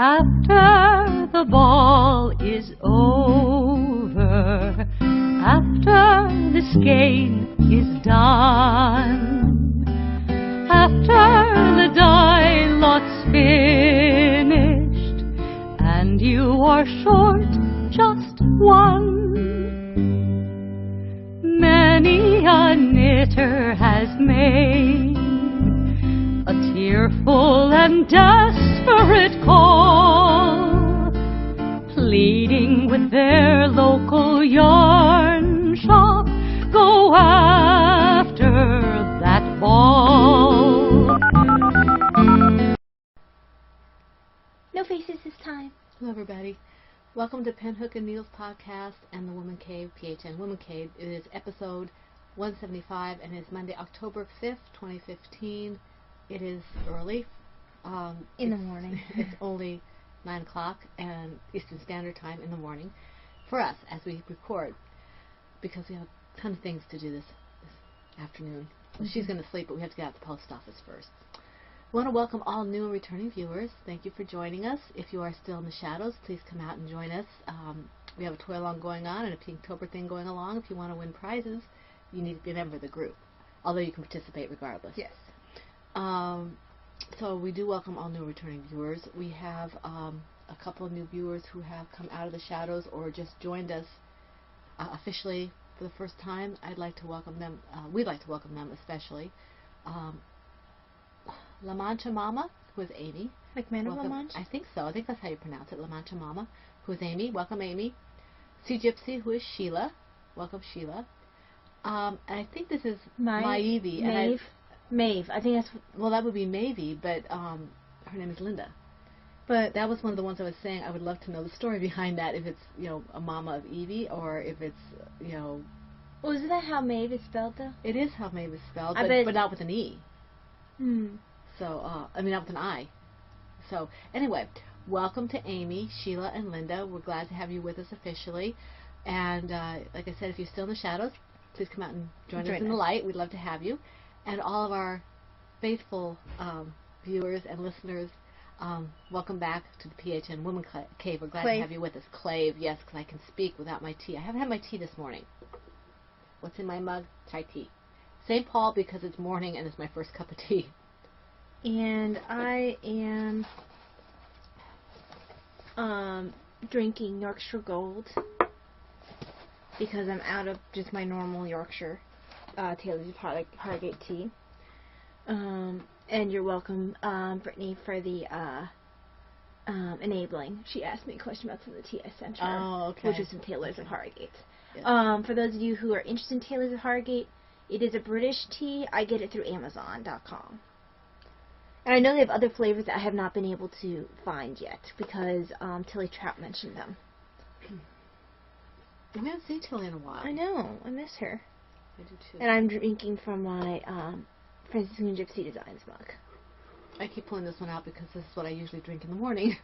After the ball is over, after this game is done, after the die lot's finished, and you are short just one, many a knitter has made a tearful and desperate call, pleading with their local yarn shop, go after that ball. No faces this time. Hello everybody. Welcome to Pinhook and Needles Podcast and the Woman Cave, PHN Woman Cave. It is episode 175 and it's Monday, October 5th, 2015. It is early. In the morning. It's only 9 o'clock and Eastern Standard Time in the morning for us as we record, because we have a ton of things to do this afternoon. Well, she's going to sleep, but we have to get out the post office first. We want to welcome all new and returning viewers. Thank you for joining us. If you are still in the shadows, please come out and join us. We have a toy-along going on and a Pinktober thing going along. If you want to win prizes, you need to be a member of the group, although you can participate regardless. Yes. So we do welcome all new and returning viewers. We have a couple of new viewers who have come out of the shadows or just joined us officially for the first time. I'd like to welcome them. We'd like to welcome them especially. La Mancha Mama, who is Amy. McMahon of La Mancha? I think so. I think that's how you pronounce it, La Mancha Mama, who is Amy. Welcome, Amy. Sea Gypsy, who is Sheila. Welcome, Sheila. And I think this is Maeve. Maeve. I think that's... Well, that would be Maeve, but her name is Linda. But that was one of the ones I was saying I would love to know the story behind that, if it's, a mama of Evie, or if it's, Well, isn't that how Maeve is spelled, though? It is how Maeve is spelled, but not with an E. So, not with an I. So, anyway, welcome to Amy, Sheila, and Linda. We're glad to have you with us officially. And, like I said, if you're still in the shadows, please come out and join us in the light. We'd love to have you. And all of our faithful viewers and listeners, welcome back to the PHN Woman Cave. We're glad to have you with us. Clave, yes, because I can speak without my tea. I haven't had my tea this morning. What's in my mug? Chai tea. St. Paul, because it's morning and it's my first cup of tea. And I am drinking Yorkshire Gold because I'm out of just my normal Yorkshire Taylor's Hargate tea. And you're welcome, Brittany, for the enabling. She asked me a question about some of the tea I sent her, which is some Taylor's of Hargate. Yeah. For those of you who are interested in Taylor's of Hargate, it is a British tea. I get it through Amazon.com. And I know they have other flavors that I have not been able to find yet because Tilly Trout mentioned them. We haven't seen Tilly in a while. I know. I miss her. I do too. And I'm drinking from my Franciscan Gypsy Designs mug. I keep pulling this one out because this is what I usually drink in the morning.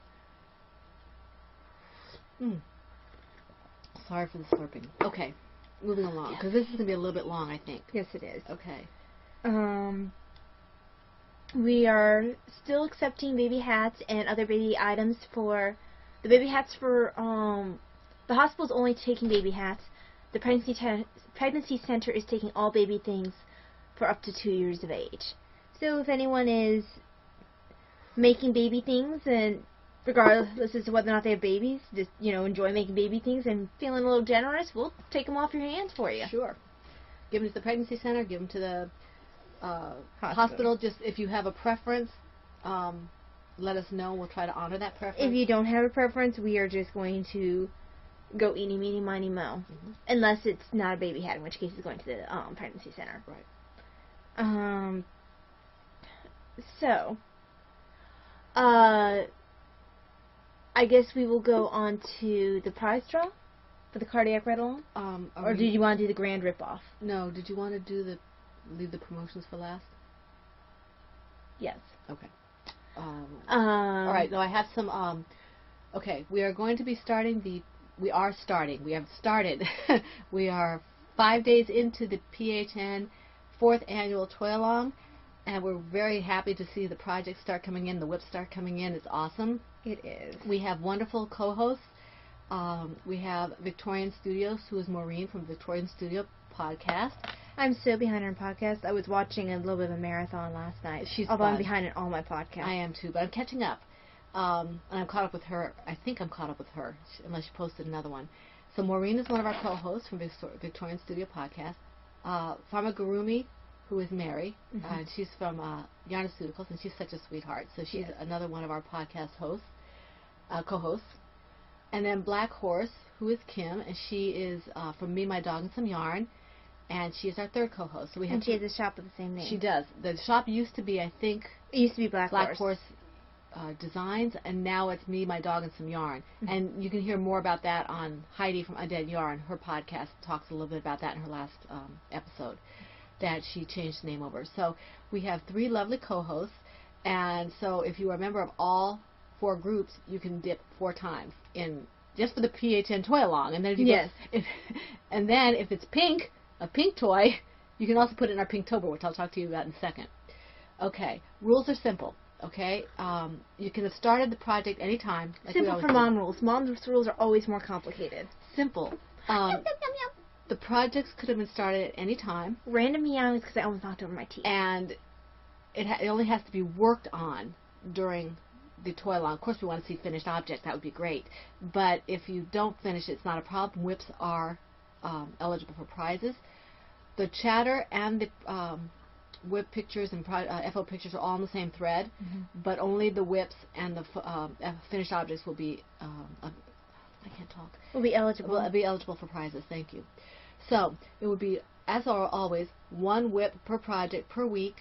Sorry for the slurping. Okay, moving along, because this is going to be a little bit long, I think. Yes, it is. Okay. We are still accepting baby hats and other baby items for... The baby hats for... the hospital's only taking baby hats. The pregnancy center is taking all baby things for up to 2 years of age. So if anyone is making baby things, and regardless as to whether or not they have babies, just, enjoy making baby things and feeling a little generous, we'll take them off your hands for you. Sure. Give them to the pregnancy center, give them to the hospital. Just if you have a preference, let us know. We'll try to honor that preference. If you don't have a preference, we are just going to go eeny, meeny, miny, mo. Unless it's not a baby hat, in which case it's going to the pregnancy center. Right. So, I guess we will go on to the prize draw for the cardiac ride-along. Or did you want to do the grand rip-off? No. Did you want to do leave the promotions for last? Yes. Okay. All right. So I have some. Okay, we are going to be starting We have started. We are 5 days into the PHN 4th annual toy-along. and we're very happy to see the projects start coming in, the whips start coming in. It's awesome. It is. We have wonderful co-hosts. We have Victorian Studios, who is Maureen from Victorian Studio Podcast. I'm so behind on podcasts. I was watching a little bit of a marathon last night. Although I'm behind in all my podcasts. I am too, but I'm catching up. And I'm caught up with her. I think I'm caught up with her, unless she posted another one. So Maureen is one of our co-hosts from Victorian Studio Podcast. Farmagurumi, who is Mary, and she's from Yarnaceuticals, and she's such a sweetheart. So she's another one of our podcast hosts, co-hosts. And then Black Horse, who is Kim, and she is from Me, My Dog, and Some Yarn, and she is our third co-host. So we have and she has a shop with the same name. She does. The shop used to be, I think, it used to be Black Horse Designs, and now it's Me, My Dog, and Some Yarn. And you can hear more about that on Heidi from Undead Yarn. Her podcast talks a little bit about that in her last episode, that she changed the name over. So we have 3 lovely co-hosts, and so if you are a member of all 4 groups, you can dip 4 times in just for the PHN toy along. And then if you and then if it's pink, a pink toy, you can also put it in our Pinktober, which I'll talk to you about in a second. Okay, rules are simple. Okay, you can have started the project anytime. Like simple for mom rules. Mom's rules are always more complicated. Simple. The projects could have been started at any time. Random meows because I almost knocked over my teeth. And it only has to be worked on during the toy along. Of course, we want to see finished objects. That would be great. But if you don't finish it, it's not a problem. Whips are eligible for prizes. The chatter and the whip pictures and FO pictures are all on the same thread, but only the whips and the finished objects will be, I can't talk. Will be eligible. Will be eligible for prizes, thank you. So, it would be, as always, 1 whip per project per week,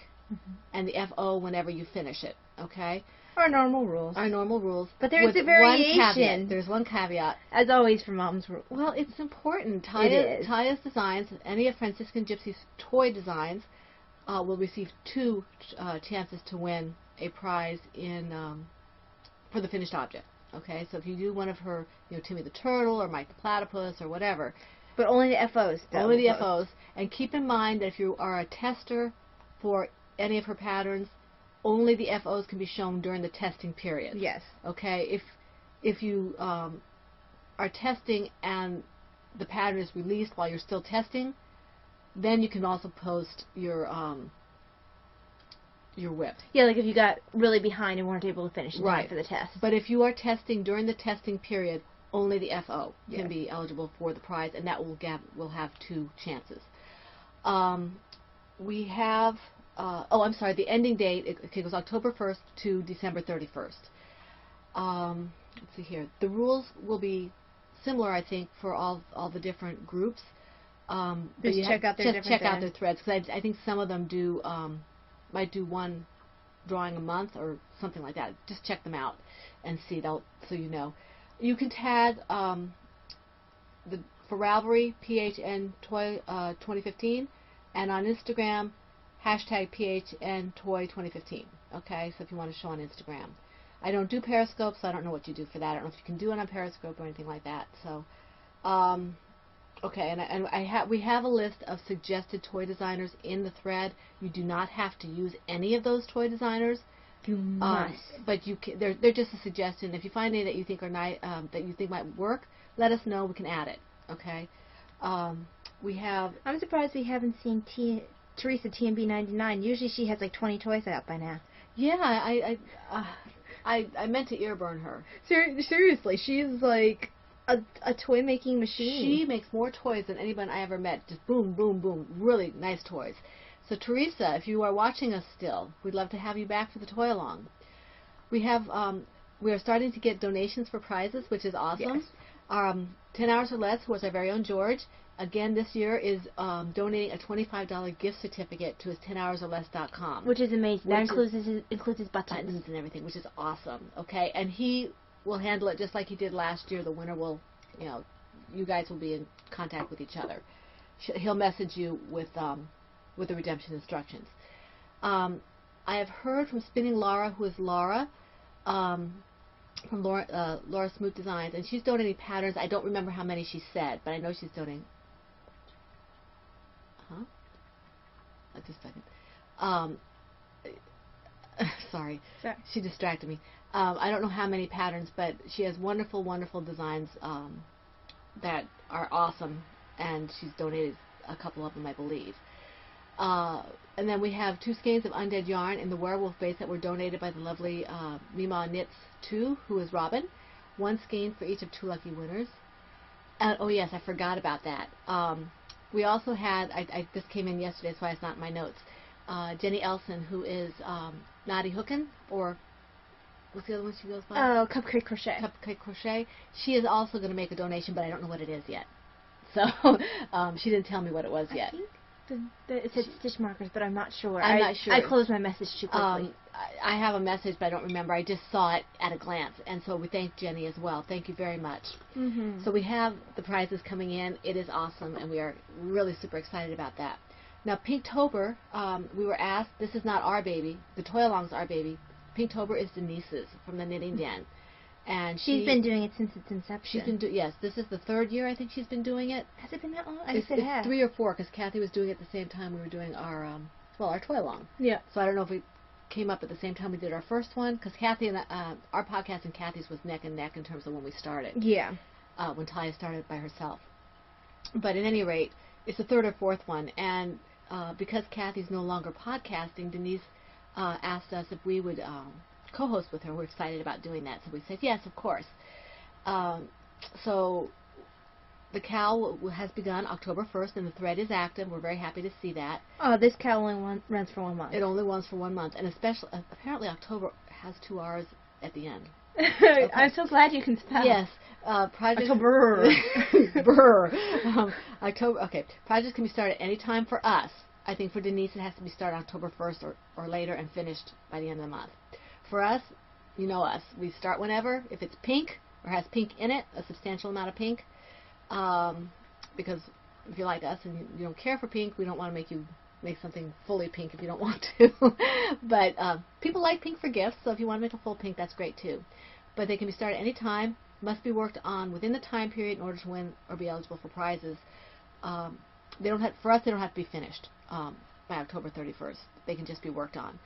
and the FO whenever you finish it, okay? Our normal rules. Our normal rules. But there's a variation. One caveat. There's one caveat. As always for mom's rules. Well, it's important. It is. Taya's designs, any of Franciscan Gypsy's toy designs, will receive 2 chances to win a prize in for the finished object. Okay, so if you do one of her, Timmy the Turtle or Mike the Platypus or whatever. But only the FOs. Only the FOs. And keep in mind that if you are a tester for any of her patterns, only the FOs can be shown during the testing period. Yes. Okay, if you are testing and the pattern is released while you're still testing, then you can also post your whip. Yeah, like if you got really behind and weren't able to finish in time for the test. But if you are testing during the testing period, only the FO can be eligible for the prize, and that will have 2 chances. We have, I'm sorry, the ending date, it goes October 1st to December 31st. Let's see here. The rules will be similar, I think, for all the different groups. Just check out their threads, because I think some of them might do 1 drawing a month or something like that. Just check them out and see, so you know. You can tag for Ravelry PHN Toy 2015, and on Instagram #PHN Toy 2015. Okay, so if you want to show on Instagram. I don't do Periscope, so I don't know what you do for that. I don't know if you can do it on Periscope or anything like that. So, okay, and we have a list of suggested toy designers in the thread. You do not have to use any of those toy designers. You must. But you can, they're just a suggestion. If you find any that you think are that you think might work, let us know. We can add it. Okay. We have. I'm surprised we haven't seen Teresa TMB 99. Usually she has like 20 toys out by now. Yeah, I meant to earburn her. Seriously, she's like a toy making machine. She makes more toys than anyone I ever met. Just boom, boom, boom. Really nice toys. So Teresa, if you are watching us still, we'd love to have you back for the toy along. We have we are starting to get donations for prizes, which is awesome. Yes. 10 Hours or Less, who is our very own George, again this year is donating a $25 gift certificate to his 10hoursorless.com. Which is amazing. That includes his buttons and everything, which is awesome. Okay, and he will handle it just like he did last year. The winner will, you guys will be in contact with each other. He'll message you with the redemption instructions. I have heard from Spinning Laura, who is Laura, from Laura Smoot Designs, and she's donating patterns. I don't remember how many she said, but I know she's donating. Just a second. sorry, she distracted me. I don't know how many patterns, but she has wonderful, wonderful designs that are awesome, and she's donated a couple of them, I believe. And then we have 2 skeins of undead yarn in the werewolf base that were donated by the lovely Mima Knits 2, who is Robin. 1 skein for each of 2 lucky winners. And, oh yes, I forgot about that. We also had, this came in yesterday, that's why it's not in my notes, Jenny Elson, who is Naughty Hookin', or what's the other one she goes by? Oh, Cupcake Crochet. Cupcake Crochet. She is also going to make a donation, but I don't know what it is yet. So she didn't tell me what it was yet. I think it said stitch markers, but I'm not sure. I'm not sure. I closed my message too quickly. I have a message, but I don't remember. I just saw it at a glance, and so we thank Jenny as well. Thank you very much. Mm-hmm. So we have the prizes coming in. It is awesome, and we are really super excited about that. Now, Pinktober, we were asked, this is not our baby. The Toy-Along's our baby. Pinktober is Denise's from the Knitting Den. And she's been doing it since its inception. She's been yes, this is the 3rd year I think she's been doing it. Has it been that long? It's 3 or 4, because Kathy was doing it at the same time we were doing our our Toy-Along. Yeah. So I don't know if we came up at the same time we did our first one, because Kathy and our podcast and Kathy's was neck and neck in terms of when we started. Yeah. When Talia started by herself. But at any rate, it's the 3rd or 4th one, and because Kathy's no longer podcasting, Denise asked us if we would co-host with her. We're excited about doing that, so we said yes, of course. So the CAL has begun October 1st, and the thread is active. We're very happy to see that. Oh, this CAL only runs for 1 month. It only runs for 1 month, and especially apparently October has 2 R's at the end. Okay. I'm so glad you can spell. Yes. Project October. October. Okay. Projects can be started any time for us. I think for Denise it has to be started October 1st or later and finished by the end of the month. For us, you know us. We start whenever. If it's pink or has pink in it, a substantial amount of pink, because if you like us and you don't care for pink, we don't want to make you make something fully pink if you don't want to. But people like pink for gifts, so if you want to make a full pink, that's great too. But they can be started any time, must be worked on within the time period in order to win or be eligible for prizes. They don't have, for us, they don't have to be finished by October 31st. They can just be worked on.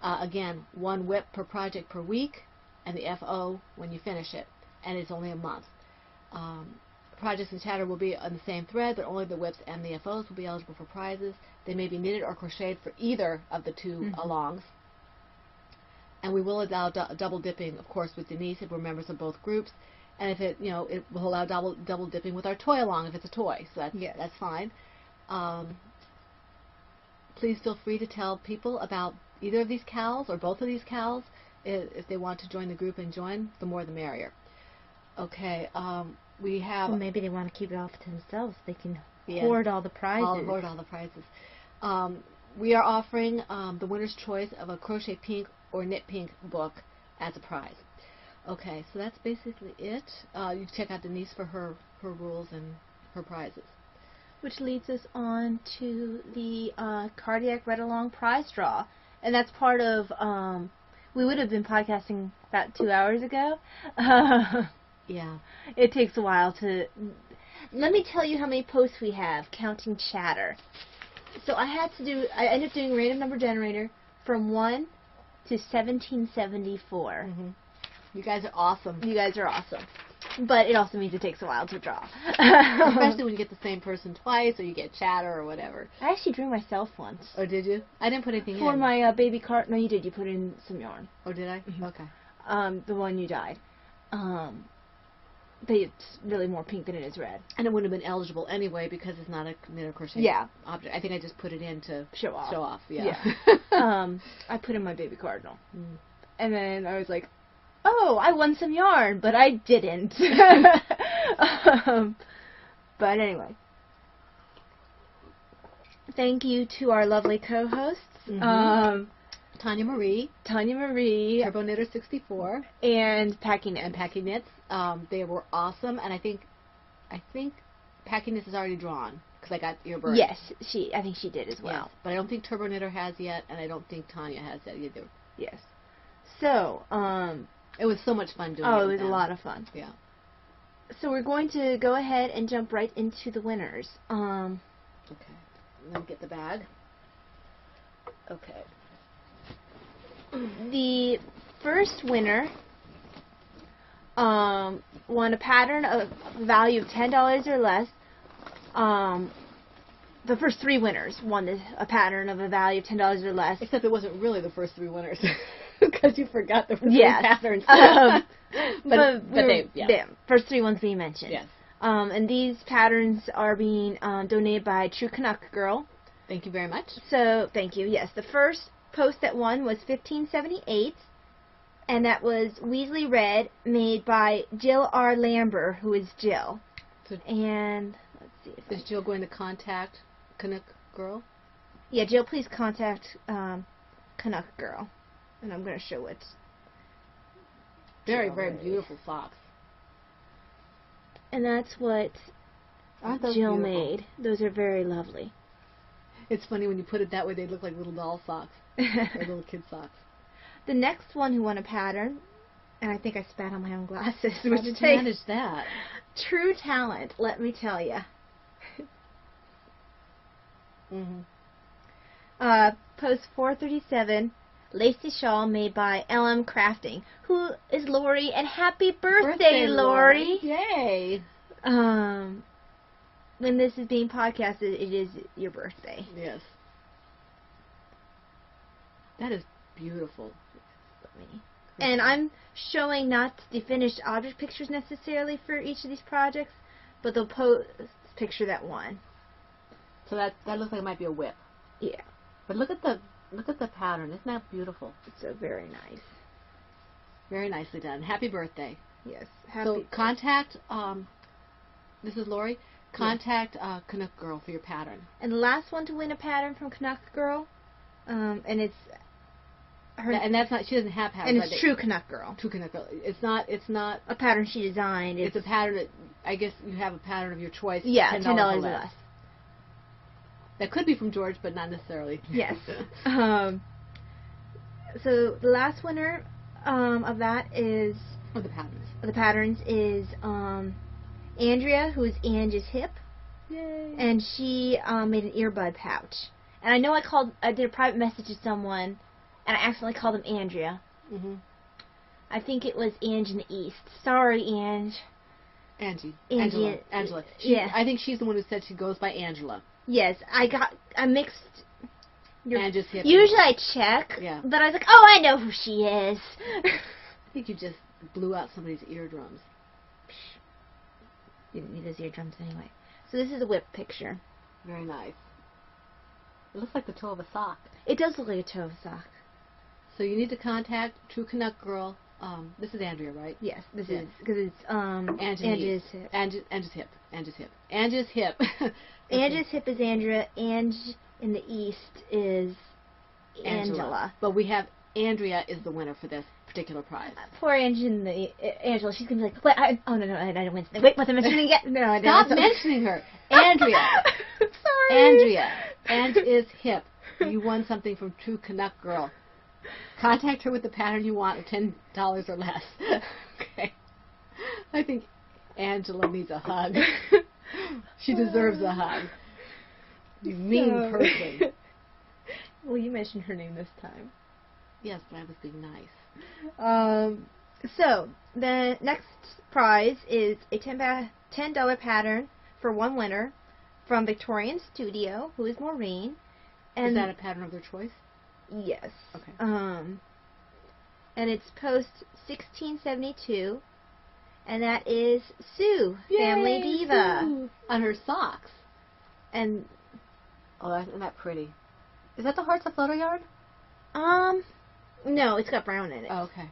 Again, 1 WIP per project per week, and the FO when you finish it, and it's only a month. Projects and chatter will be on the same thread, but only the WIPs and the FOs will be eligible for prizes. They may be knitted or crocheted for either of the 2 alongs. And we will allow double dipping, of course, with Denise if we're members of both groups. And if it, it will allow double dipping with our toy along if it's a toy. So that's fine. Please feel free to tell people about either of these CALs or both of these CALs. If they want to join the group and join, the more the merrier. Okay, we have... Well, maybe they want to keep it all to themselves. They can hoard all the prizes. Hoard all the prizes. We are offering the winner's choice of a Crochet Pink or Knit Pink book as a prize. Okay, so that's basically it. You can check out Denise for her rules and her prizes. Which leads us on to the Cardiac Read Along prize draw. And that's part of, we would have been podcasting about 2 hours ago. Yeah. It takes a while to... Let me tell you how many posts we have, counting chatter. So I ended up doing random number generator from 1 to 1774. Mm-hmm. You guys are awesome. You guys are awesome. But it also means it takes a while to draw. Especially when you get the same person twice, or you get chatter, or whatever. I actually drew myself once. Oh, did you? I didn't put anything in. For my baby card. No, you did. You put in some yarn. Oh, did I? Mm-hmm. Okay. The one you dyed. But it's really more pink than it is red. And it wouldn't have been eligible anyway because it's not a knit or crochet object. I think I just put it in to show off. Yeah. I put in my baby cardinal. Mm. And then I was like, oh, I won some yarn, but I didn't. But anyway. Thank you to our lovely co-hosts. Mm-hmm. Tanya Marie, Turbo Knitter 64, and Packing Knits. They were awesome, and I think Packing Knits is already drawn because I got Earbird. Yes, I think she did as well. Yes, but I don't think Turbo Knitter has yet, and I don't think Tanya has yet either. Yes. So, it was so much fun doing it. Oh, it was a lot of fun. Yeah. So we're going to go ahead and jump right into the winners. Okay. Let me get the bag. Okay. the first winner won a pattern of value of $10 or less. The first 3 winners won a pattern of a value of $10 or less. Except it wasn't really the first 3 winners because you forgot the first 3 patterns. but the first 3 ones we mentioned. Yes. And these patterns are being donated by True Canuck Girl. Thank you very much. So, thank you. Yes, the first post that won was 1578, and that was Weasley Red, made by Jill R. Lambert, who is Jill. So and let's see. Is Jill going to contact Canuck Girl? Yeah, Jill, please contact Canuck Girl. And I'm going to show it. Very, very beautiful socks. And that's what Jill made. Those are very lovely. It's funny when you put it that way, they look like little doll socks. Or little kid socks. The next one who won a pattern, and I think I spat on my own glasses. How did you manage that? True talent, let me tell you. Post 437, Lacey Shaw, made by LM Crafting, who is Lori, and happy birthday, Lori! Yay! When this is being podcasted, it is your birthday. Yes. That is beautiful. And I'm showing not the finished object pictures necessarily for each of these projects, but the post picture that won. So that looks like it might be a whip. Yeah. But look at the pattern. Isn't that beautiful? So very nice. Very nicely done. Happy birthday. Yes. So contact this is Lori. Contact Canuck Girl for your pattern. And the last one to win a pattern from Canuck Girl, and it's her. And that's not. She doesn't have patterns. And it's True Canuck Girl. True Canuck Girl. It's not a pattern she designed. It's a pattern that I guess you have a pattern of your choice. Yeah, $10 or less. That could be from George, but not necessarily. Yes. So the last winner of that is of the patterns. The patterns is Andrea, who is Angie's Hip. Yay. And she made an earbud pouch. And I know I did a private message to someone, and I accidentally called them Andrea. I think it was Ange in the East. Sorry, Ange. Angela. Yeah. I think she's the one who said she goes by Angela. Yes, I mixed. Angie's Hip. Usually I check, but I was like, oh, I know who she is. I think you just blew out somebody's eardrums. You didn't need those eardrums anyway. So this is a whip picture. Very nice. It looks like the toe of a sock. It does look like a toe of a sock. So you need to contact True Canuck Girl. This is Andrea, right? Yes, this is because it's Angie's Hip. Angie's Hip. Angie's Hip. Angie's Hip. Angie's Hip is Andrea. Ange in the East is Angela. But we have Andrea is the winner for this particular prize. Poor Angela. She's gonna be like, wait, no, I didn't win. Wait, was I mentioning it? No, I didn't. Stop mentioning her. Andrea. Sorry. Andrea. Angie's Hip. You won something from True Canuck Girl. Contact her with the pattern you want of $10 or less. Okay. I think Angela needs a hug. She deserves a hug. You mean person. Well, you mentioned her name this time. Yes, but I was being nice. So, the next prize is a $10 pattern for one winner from Victorian Studio, who is Maureen. And is that a pattern of their choice? Yes. Okay. And it's post 1672, and that is Sue, Yay, Family Diva. Sue. On her socks. And isn't that pretty? Is that the Hearts of Photo Yard? No, it's got brown in it. Oh, okay.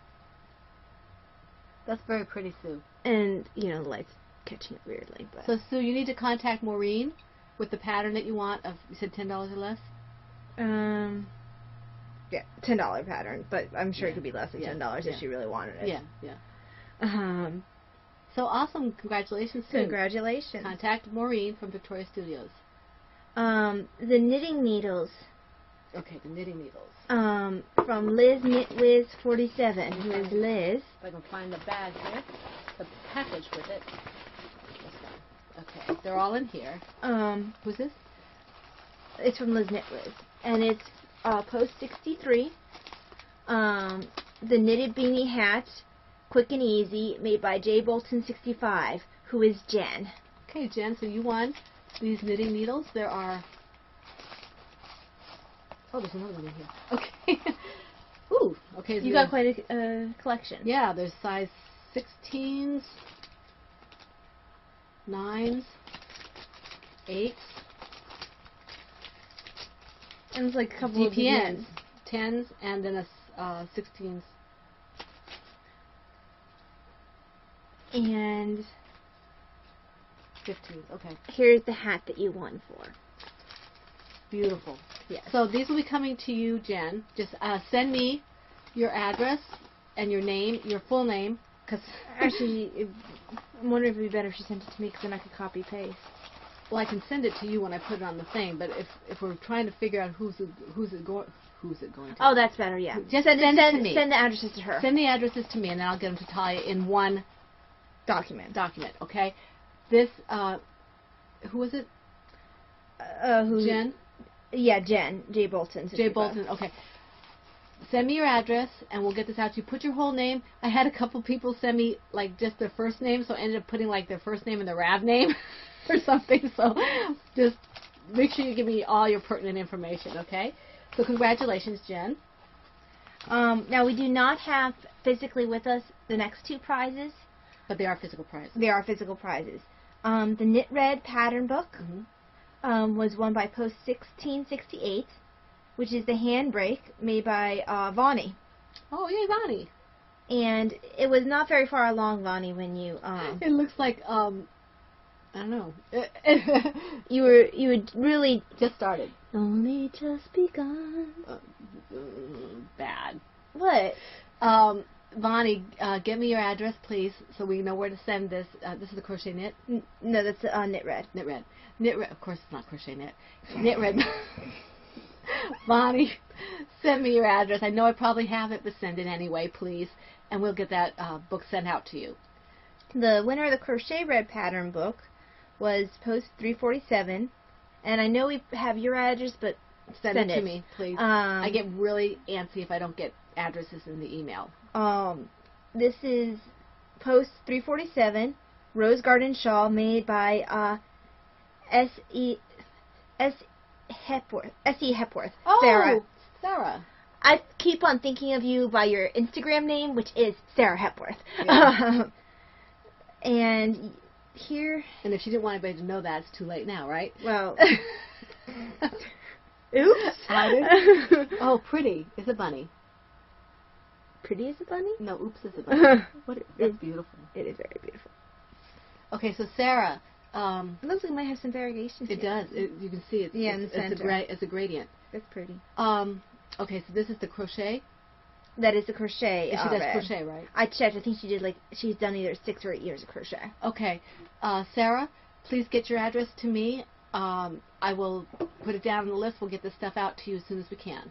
That's very pretty, Sue. And, the light's catching it weirdly. But so, Sue, you need to contact Maureen with the pattern that you want of, you said $10 or less? Yeah, $10 pattern, but I'm sure it could be less than $10 if she really wanted it. Yeah. So awesome. Congratulations, Sue. Congratulations. Contact Maureen from Victoria Studios. The knitting needles. Okay, the knitting needles. From Liz Knitwiz 47, who is Liz. If I can find the bag here, the package with it. Okay, they're all in here. Who's this? It's from Liz Knitwiz, and it's post 63. the knitted beanie hat, quick and easy, made by J Bolton 65, who is Jen. Okay, Jen, so you won these knitting needles. There are... Oh, there's another one in here. Okay. Ooh, okay. You got quite a collection. Yeah, there's size 16s, 9s, 8s. And it's like a couple DPNs, 10s, and then a 16s. And 15s, okay. Here's the hat that you won for. Beautiful. Yes. So these will be coming to you, Jen. Just send me your address and your name, your full name. Cause actually, I'm wondering if it would be better if she sent it to me, because then I could copy paste. Well, I can send it to you when I put it on the thing. But if we're trying to figure out who's it going to? Oh, that's better. Yeah. Just send it to me. Send the addresses to her. Send the addresses to me, and then I'll get them to tie it in one document. Okay. This who is it? Who? Jen. Yeah, Jen. J Bolton. J Bolton. Okay. Send me your address, and we'll get this out to you. Put your whole name. I had a couple people send me like just their first name, so I ended up putting like their first name and their RAV name or something. So just make sure you give me all your pertinent information, okay? So congratulations, Jen. Now we do not have physically with us the next two prizes, but they are physical prizes. They are physical prizes. The Knit Red pattern book was won by Post 1668. Which is the handbrake made by Vonnie. Oh, yay, Vonnie. And it was not very far along, Vonnie, when you... it looks like, I don't know. you were really... Just started. Only just begun. Bad. What? Vonnie, get me your address, please, so we know where to send this. This is the crochet knit? No, that's Knit Red. Knit Red. Knit Red. Of course it's not crochet knit. Knit Red. Vonnie, send me your address. I know I probably have it, but send it anyway, please. And we'll get that book sent out to you. The winner of the Crochet Red pattern book was Post 347. And I know we have your address, but send it to me, please. I get really antsy if I don't get addresses in the email. This is Post 347, Rose Garden Shawl, made by S.E. Hepworth. Oh, Sarah. I keep on thinking of you by your Instagram name, which is Sarah Hepworth. Yeah. And here... And if she didn't want anybody to know that, it's too late now, right? Well... Oops. Oh, pretty is a bunny. Pretty is a bunny? No, oops is a bunny. That's beautiful. It is very beautiful. Okay, so Sarah... it looks like it might have some variations. It does. You can see it. Yeah, in the center. It's a gradient. That's pretty. Okay, so this is the crochet. That is the crochet. And she does crochet, right? I checked. I think she's done either 6 or 8 years of crochet. Okay, Sarah, please get your address to me. I will put it down on the list. We'll get this stuff out to you as soon as we can.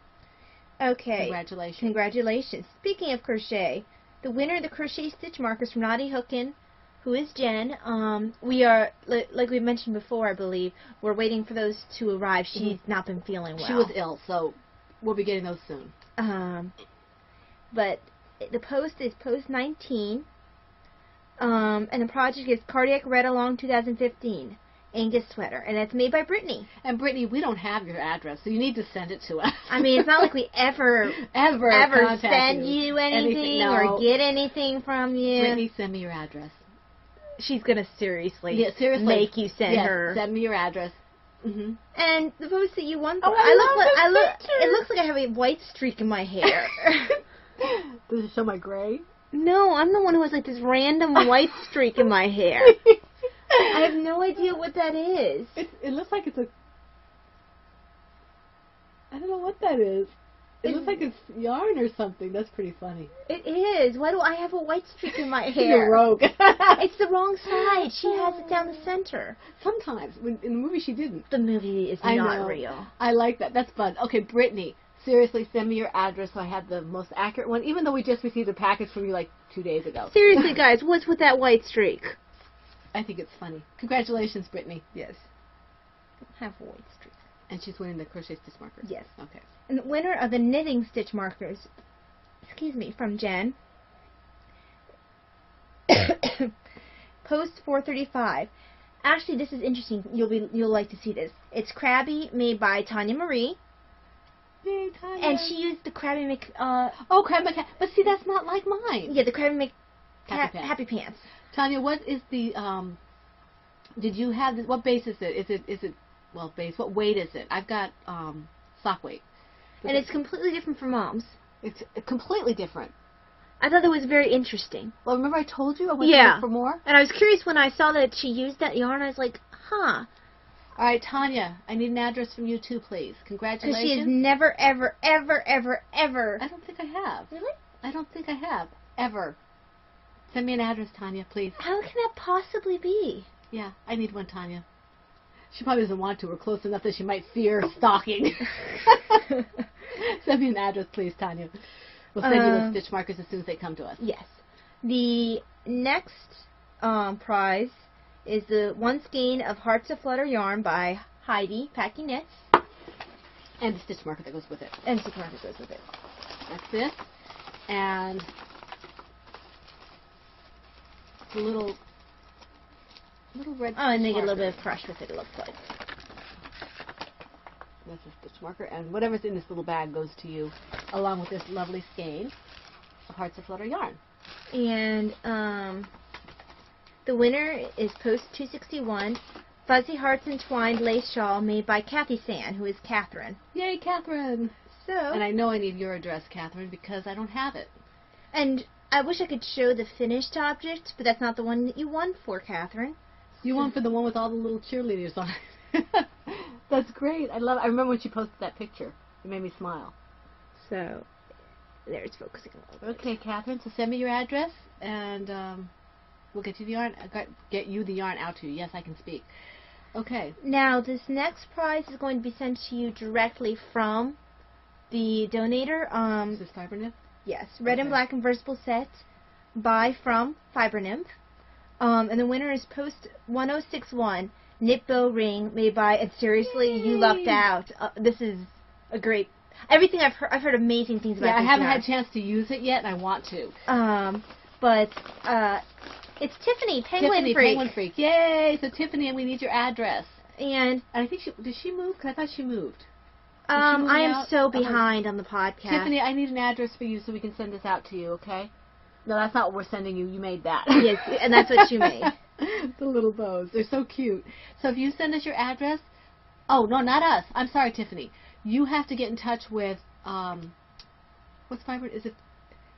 Okay. Congratulations. Congratulations. Speaking of crochet, the winner of the crochet stitch markers from Knotty Hookin', who is Jen. We are, like we mentioned before, I believe, we're waiting for those to arrive. She's not been feeling well. She was ill, so we'll be getting those soon. But the post is Post 19, and the project is Cardiac Red Along 2015, Angus Sweater, and it's made by Brittany. And Brittany, we don't have your address, so you need to send it to us. I mean, it's not like we ever send you anything or get anything from you. Brittany, send me your address. She's going to seriously make you send her. Send me your address. And the post that you won for, it looks like I have a white streak in my hair. Does it show my gray? No, I'm the one who has like this random white streak in my hair. I have no idea what that is. It looks like it's I don't know what that is. It looks like it's yarn or something. That's pretty funny. It is. Why do I have a white streak in my hair? You're rogue. It's the wrong side. She has it down the center. Sometimes. In the movie, she didn't. The movie is not real. I like that. That's fun. Okay, Brittany, seriously, send me your address so I have the most accurate one, even though we just received a package from you like 2 days ago. Seriously, guys, what's with that white streak? I think it's funny. Congratulations, Brittany. Yes. I have a white streak. And she's winning the crochet stitch markers. Yes. Okay. And the winner of the knitting stitch markers excuse me, from Jen. Post 435. Actually, this is interesting. You'll like to see this. It's Krabby, made by Tanya Marie. Yay, Tanya. And she used the Krabby Mc... Krabby Mc... But see, that's not like mine. Yeah, the Krabby Mc... Happy Pants. Pants. Tanya, what is the... Did you have... What base is it? Is it... Well, base. What weight is it? I've got sock weight. And it's completely different from Mom's. It's completely different. I thought that was very interesting. Well, remember I told you I went to look for more? And I was curious when I saw that she used that yarn. I was like, huh. All right, Tanya, I need an address from you too, please. Congratulations. Because she has never, ever, ever, ever, ever... I don't think I have. Really? I don't think I have. Ever. Send me an address, Tanya, please. How can that possibly be? Yeah, I need one, Tanya. She probably doesn't want to. We're close enough that she might fear stalking. Send me an address, please, Tanya. We'll send you the stitch markers as soon as they come to us. Yes. The next prize is the one skein of Hearts of Flutter yarn by Heidi, Packing Knits. And the stitch marker that goes with it. And the stitch marker goes with it. That's this. And the little red Oh, and they get a marker. little bit of crush with it, it looks like. That's a stitch marker. And whatever's in this little bag goes to you, along with this lovely skein of Hearts of Flutter yarn. And the winner is Post 261, Fuzzy Hearts Entwined Lace Shawl, made by Kathy San, who is Catherine. Yay, Catherine! So, And I know I need your address, Catherine, because I don't have it. and I wish I could show the finished object, but that's not the one that you won for, Catherine. You won for the one with all the little cheerleaders on it. That's great. I love it. I remember when she posted that picture. It made me smile. So, there it's focusing a little bit. Okay, Catherine, so send me your address, and we'll get you the yarn. Get you the yarn out to you. Yes, I can speak. Okay. Now, this next prize is going to be sent to you directly from the donator. Is this Fiber Nymph? Yes, Red and Black Inversible Set by from Fiber Nymph. And the winner is Post 1061, Knit Bow Ring, made by, and seriously, Yay! you lucked out. This is a great, everything I've heard amazing things about Yeah, I this haven't yarn. had a chance to use it yet, and I want to. But it's Tiffany, Penguin Tiffany, Freak. Penguin Freak. Yay! So Tiffany, and we need your address. And I think did she move? 'Cause I thought she moved. I am out? so behind on the podcast. Tiffany, I need an address for you so we can send this out to you, okay? No, that's not what we're sending you. You made that. Yes, and that's what you made. The little bows. They're so cute. So if you send us your address... Oh, no, not us. I'm sorry, Tiffany. You have to get in touch with... what's Fiber... Is it...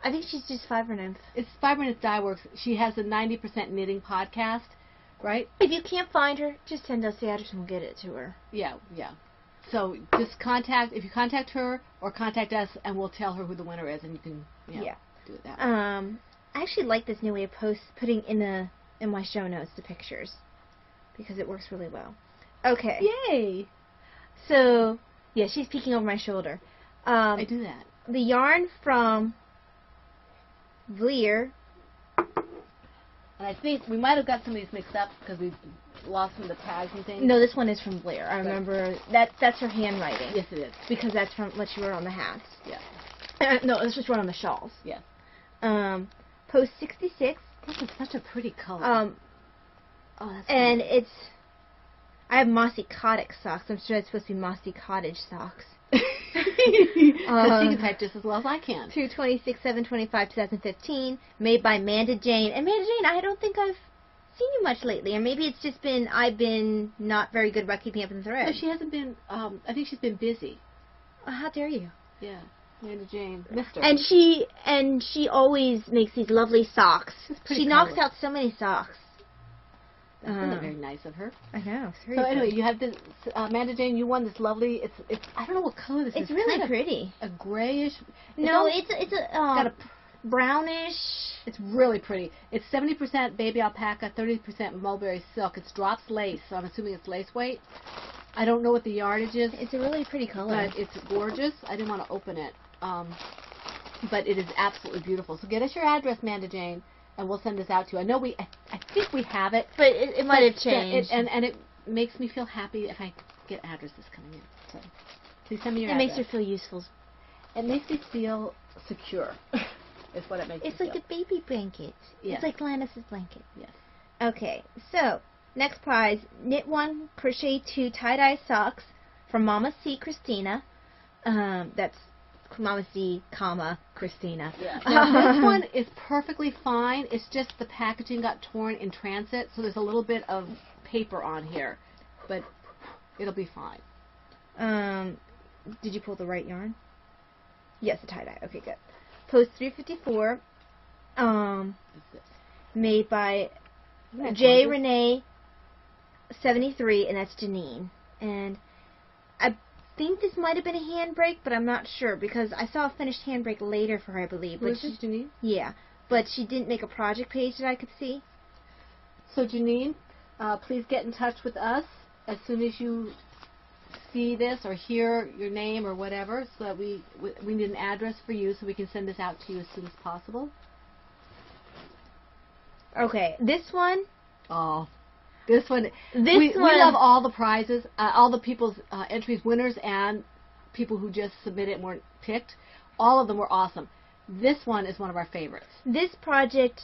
I think she's just Fiber Nymph. It's Fiber Nymph Dye Works. She has a 90% knitting podcast, right? If you can't find her, just send us the address and we'll get it to her. Yeah, yeah. So just if you contact her or contact us, and we'll tell her who the winner is, and you can do it that way. I actually like this new way of putting in my show notes the pictures because it works really well. Okay. Yay! So, yeah, she's peeking over my shoulder. I do that. The yarn from Vlier. And I think we might have got some of these mixed up because we've lost some of the tags and things. No, this one is from Vlier. I remember that's her handwriting. Yes, it is. Because that's from what she wrote on the hats. Yeah. No, this was wrote on the shawls. Yes. Post 66. This is such a pretty color. Oh, that's and cool. I have Mossy Cottage socks. I'm sure it's supposed to be Mossy Cottage socks. She can type just as well as I can. 2/26/7/25/2015, made by Manda Jane. And Manda Jane, I don't think I've seen you much lately, or maybe it's just been I've been not very good about keeping up in the thread. No, she hasn't been. I think she's been busy. How dare you? Yeah, Manda Jane, Mister. And she always makes these lovely socks. She knocks out so many socks. That's very nice of her. I know. So anyway, you have this Manda Jane. You won this lovely. It's I don't know what color this is. It's really pretty. A grayish. No, it's got a brownish. It's really pretty. It's 70% baby alpaca, 30% mulberry silk. It's drops lace, so I'm assuming it's lace weight. I don't know what the yardage is. It's a really pretty color. But it's gorgeous. I didn't want to open it. But it is absolutely beautiful. So get us your address, Manda Jane, and we'll send this out to you. I know I think we have it. But it might have changed. And it makes me feel happy if I get addresses coming in. So please send me your address. It makes her feel useful. It makes me feel secure. is what it makes It's me like feel. a baby blanket. Yes. It's like Lannis's blanket. Yes. Okay, so next prize, knit 1, crochet 2 tie-dye socks from Mama C Christina. That's Mama C, Christina. Yeah. Now, this one is perfectly fine. It's just the packaging got torn in transit, so there's a little bit of paper on here, but it'll be fine. Did you pull the right yarn? Yes, the tie-dye. Okay, good. Post 354. What's this? Made by Isn't that J. gorgeous? Renee 73, and that's Janine. And I think this might have been a handbrake, but I'm not sure because I saw a finished handbrake later for her, I believe. Who is this, Janine? Yeah, but she didn't make a project page that I could see. So, Janine, please get in touch with us as soon as you see this or hear your name or whatever, so that we need an address for you so we can send this out to you as soon as possible. Okay, this one. Oh, this one. This we one. love all the prizes, all the people's entries, winners, and people who just submitted and weren't picked. All of them were awesome. This one is one of our favorites. This project,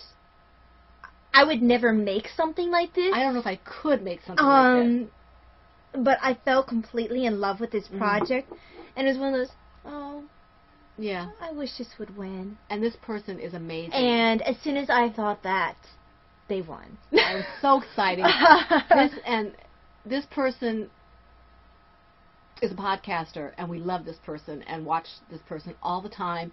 I would never make something like this. I don't know if I could make something like this. But I fell completely in love with this project, and it was one of those, oh, Yeah. I wish this would win. And this person is amazing. And as soon as I thought that, they won. I'm so excited. This person is a podcaster, and we love this person and watch this person all the time,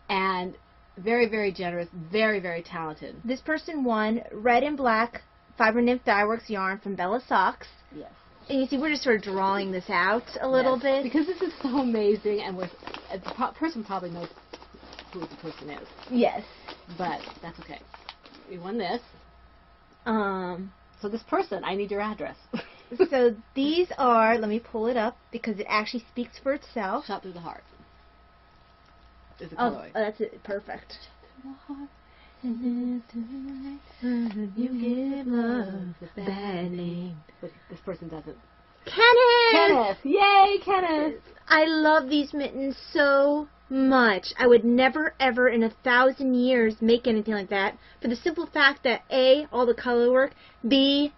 and very, very generous, very, very talented. This person won red and black Fiber Nymph Dyeworks yarn from Bella Socks. Yes. And you see, we're just sort of drawing this out a little bit. Because this is so amazing, and the person probably knows who the person is. Yes. But that's okay. We won this. Um. So this person, I need your address. So these are, let me pull it up because it actually speaks for itself. Shot through the heart. Is the Oh, colorway. that's it. Perfect. You give love a bad name. But this person doesn't. Kenneth! Yay, Kenneth! I love these mittens so much. I would never, ever in 1,000 years make anything like that for the simple fact that A, all the color work, B,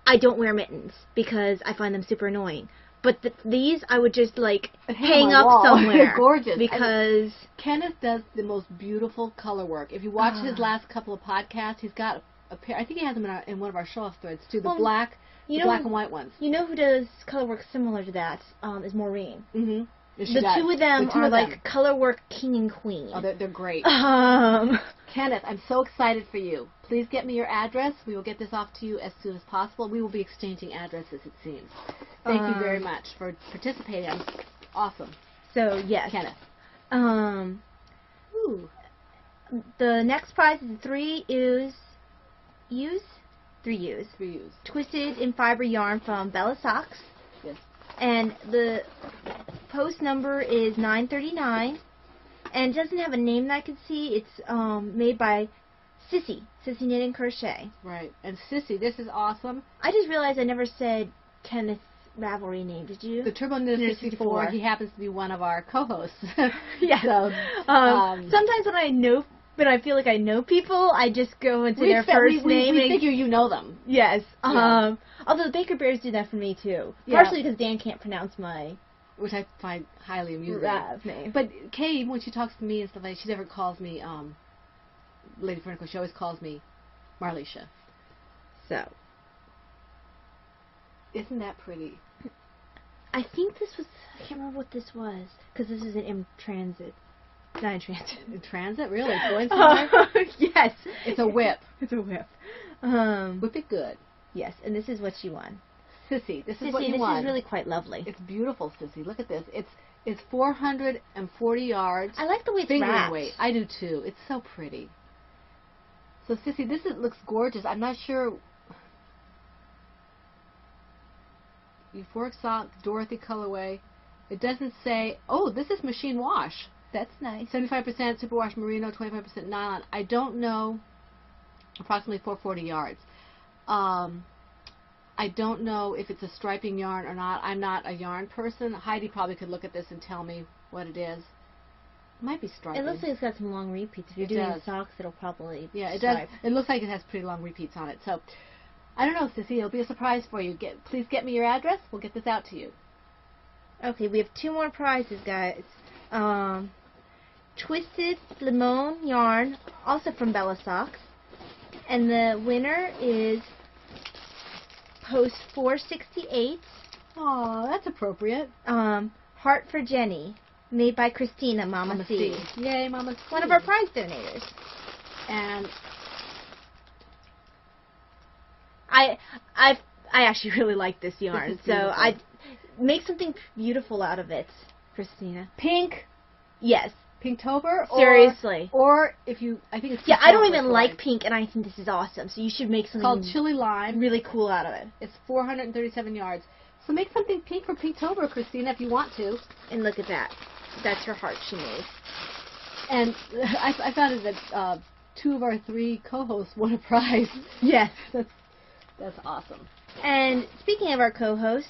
I don't wear mittens because I find them super annoying. But these I would just like hang on my up wall. somewhere. Gorgeous. Because Kenneth does the most beautiful color work. If you watch his last couple of podcasts, he's got a pair. I think he has them in one of our show-off threads too. The black and white ones. You know who does color work similar to that? Is Maureen. Mm-hmm. Yes, The two of them are like color work king and queen. Oh, they're great. Kenneth, I'm so excited for you. Please get me your address. We will get this off to you as soon as possible. We will be exchanging addresses, it seems. Thank you very much for participating. Awesome. So, yes. Kenneth. Ooh. The next prize is 3 U's? 3 U's. 3 U's. Twisted in fiber yarn from Bella Socks. Yes. And the post number is 939. And it doesn't have a name that I can see. It's made by Sissy Knit and Crochet. Right. And Sissy, this is awesome. I just realized I never said Kenneth's Ravelry name. Did you? The Turbo Knitter 64. He happens to be one of our co-hosts. Yeah. So, sometimes when I feel like I know people, I just go into their first name. We figure you know them. Yes. Yeah. Although the Baker Bears do that for me too. Yeah. Partially because Dan can't pronounce my which I find highly amusing. Rav name. But Kay, when she talks to me and stuff like that, she never calls me Lady Fernico. She always calls me Marlisha. So. Isn't that pretty? I think this was, I can't remember what this was, because this is in transit. Not in transit. In transit? Really? It's going somewhere? Yes. It's a whip. It's a whip. Whip it good. Yes, and this is what she won. Sissy, this is Sissy, what you won. This is really quite lovely. It's beautiful, Sissy. Look at this. It's 440 yards. I like the way it's fingering wrapped. weight. I do too. It's so pretty. So Sissy, looks gorgeous. I'm not sure. Euphoric Sock, Dorothy colorway. It doesn't say. Oh, this is machine wash. That's nice. 75% superwash merino, 25% nylon. I don't know. Approximately 440 yards. I don't know if it's a striping yarn or not. I'm not a yarn person. Heidi probably could look at this and tell me what it is. might be striping. It looks like it's got some long repeats. If you're doing socks, it'll probably it stripe. does. It looks like it has pretty long repeats on it. So, I don't know, Sissy. It'll be a surprise for you. Please get me your address. We'll get this out to you. Okay, we have 2 more prizes, guys. Twisted Limon yarn, also from Bella Socks. And the winner is Post 468. Oh, that's appropriate. Heart for Jenny, made by Christina, Mama C. Yay, Mama C. One of our prize donators. And I actually really like this yarn, so I make something beautiful out of it, Christina. Pink. Yes. Pinktober? Seriously. Or if you, I think it's... Yeah, I don't even like pink, and I think this is awesome. So you should make something called Chili Lime. Really cool out of it. It's 437 yards. So make something pink for Pinktober, Christina, if you want to. And look at that. That's her heart she made. And I found it that 2 of our 3 co-hosts won a prize. Yes. That's awesome. And speaking of our co-hosts,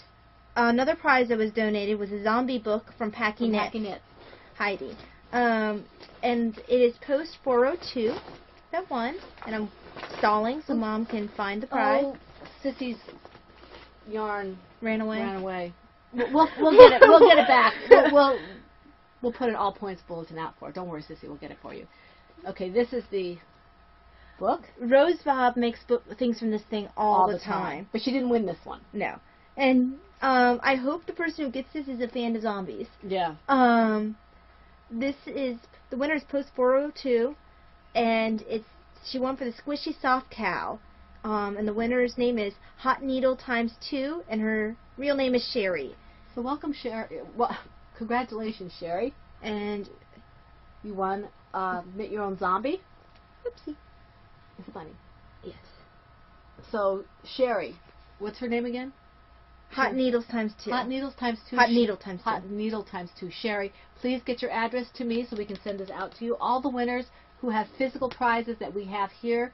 another prize that was donated was a zombie book from Packy Knits. Heidi. And it is Post 402. That won. And I'm stalling so Mom can find the prize. Oh, Sissy's yarn ran away. We'll get it. We'll get it back. We'll put an all points bulletin out for it. Don't worry, Sissy. We'll get it for you. Okay, this is the book. Rose Bob makes things from this thing all the time. But she didn't win this one. No. And I hope the person who gets this is a fan of zombies. Yeah. This is the winner is Post 402, and she won for the Squishy Soft Cow. And the winner's name is Hot Needle ×2, and her real name is Sherry. So welcome, Sherry. Well, congratulations, Sherry. And you won Knit Your Own Zombie. Oopsie. It's funny. Yes. So Sherry, what's her name again? Hot Needles ×2. Hot Needles ×2. Hot Needle ×2. Hot Needle ×2. Sherry, please get your address to me so we can send this out to you. All the winners who have physical prizes that we have here,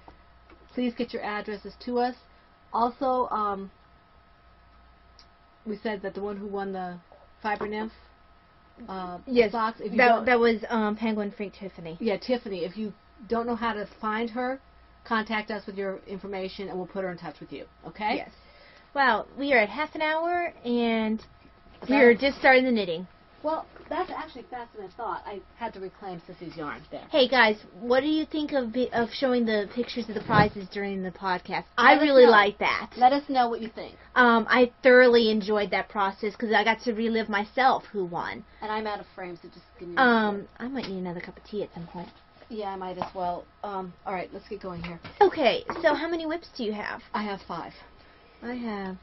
please get your addresses to us. Also, we said that the one who won the Fiber Nymph box. If you that was Penguin Freak Tiffany. Yeah, Tiffany. If you don't know how to find her, contact us with your information and we'll put her in touch with you. Okay? Yes. Well, we are at half an hour, and we're just starting the knitting. Well, that's actually faster than I thought. I had to reclaim Sissy's yarn there. Hey, guys, what do you think of showing the pictures of the prizes during the podcast? I really like that. Let us know what you think. I thoroughly enjoyed that process because I got to relive myself who won. And I'm out of frame, so just give me I might need another cup of tea at some point. Yeah, I might as well. All right, let's get going here. Okay, so how many whips do you have? I have 5. I have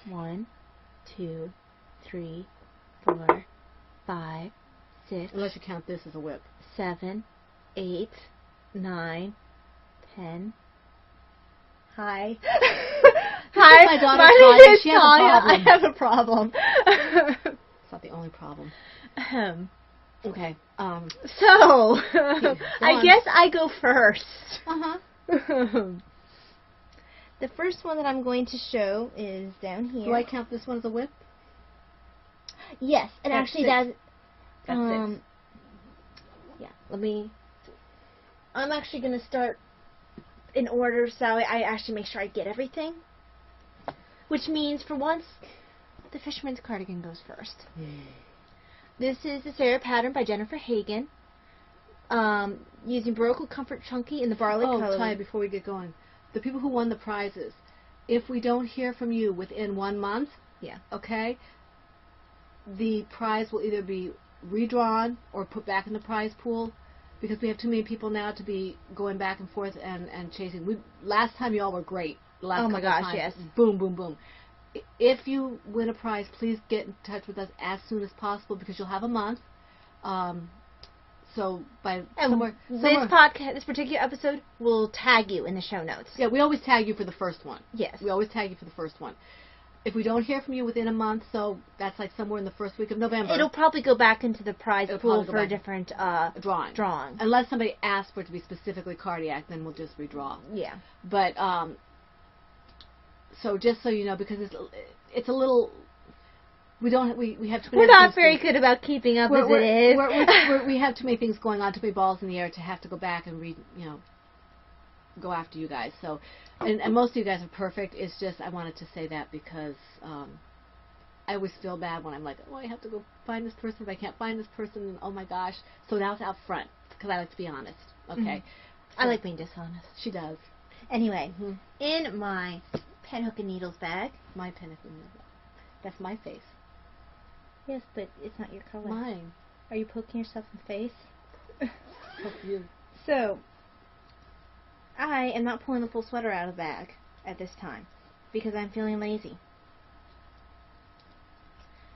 1, 2, 3, 4, 5, 6. Unless you count this as a whip. 7, 8, 9, 10. Hi. Hi. My daughter My name is she has a problem. I have a problem. It's not the only problem. Okay. So, I guess I go first. Uh-huh. The first one that I'm going to show is down here. Do I count this one as a whip? Yes, and That's actually 6. that's 6. Yeah, I'm actually going to start in order so I actually make sure I get everything. Which means, for once, the Fisherman's Cardigan goes first. This is the Sarah pattern by Jennifer Hagen, using Baroque Comfort Chunky in the barley color. Oh, Ty, before we get going, the people who won the prizes, if we don't hear from you within 1 month, okay, the prize will either be redrawn or put back in the prize pool, because we have too many people now to be going back and forth and chasing. Last time you all were great. Oh my gosh, yes. Boom, boom, boom. If you win a prize, please get in touch with us as soon as possible, because you'll have a month. So by somewhere, this particular episode will tag you in the show notes. Yeah, we always tag you for the first one. Yes. We always tag you for the first one. If we don't hear from you within a month, so that's like somewhere in the first week of November. It'll probably go back into the prize pool for a different drawing. Unless somebody asks for it to be specifically cardiac, then we'll just redraw. Yeah. But so just so you know, because it's a little We don't. We have too many. We're not very good about keeping up as it is. We have too many things going on, too many balls in the air to have to go back and go after you guys. So, and most of you guys are perfect. It's just I wanted to say that because I always feel bad when I'm like, oh, I have to go find this person. If I can't find this person, oh my gosh. So now it's out front because I like to be honest. Okay. Mm-hmm. I like being dishonest. She does. Anyway, in my pen, hook, and needles bag. My pen, hook, and needles. That's my face. Yes, but it's not your color. Mine. Are you poking yourself in the face? Poke you. So, I am not pulling the full sweater out of the bag at this time because I'm feeling lazy.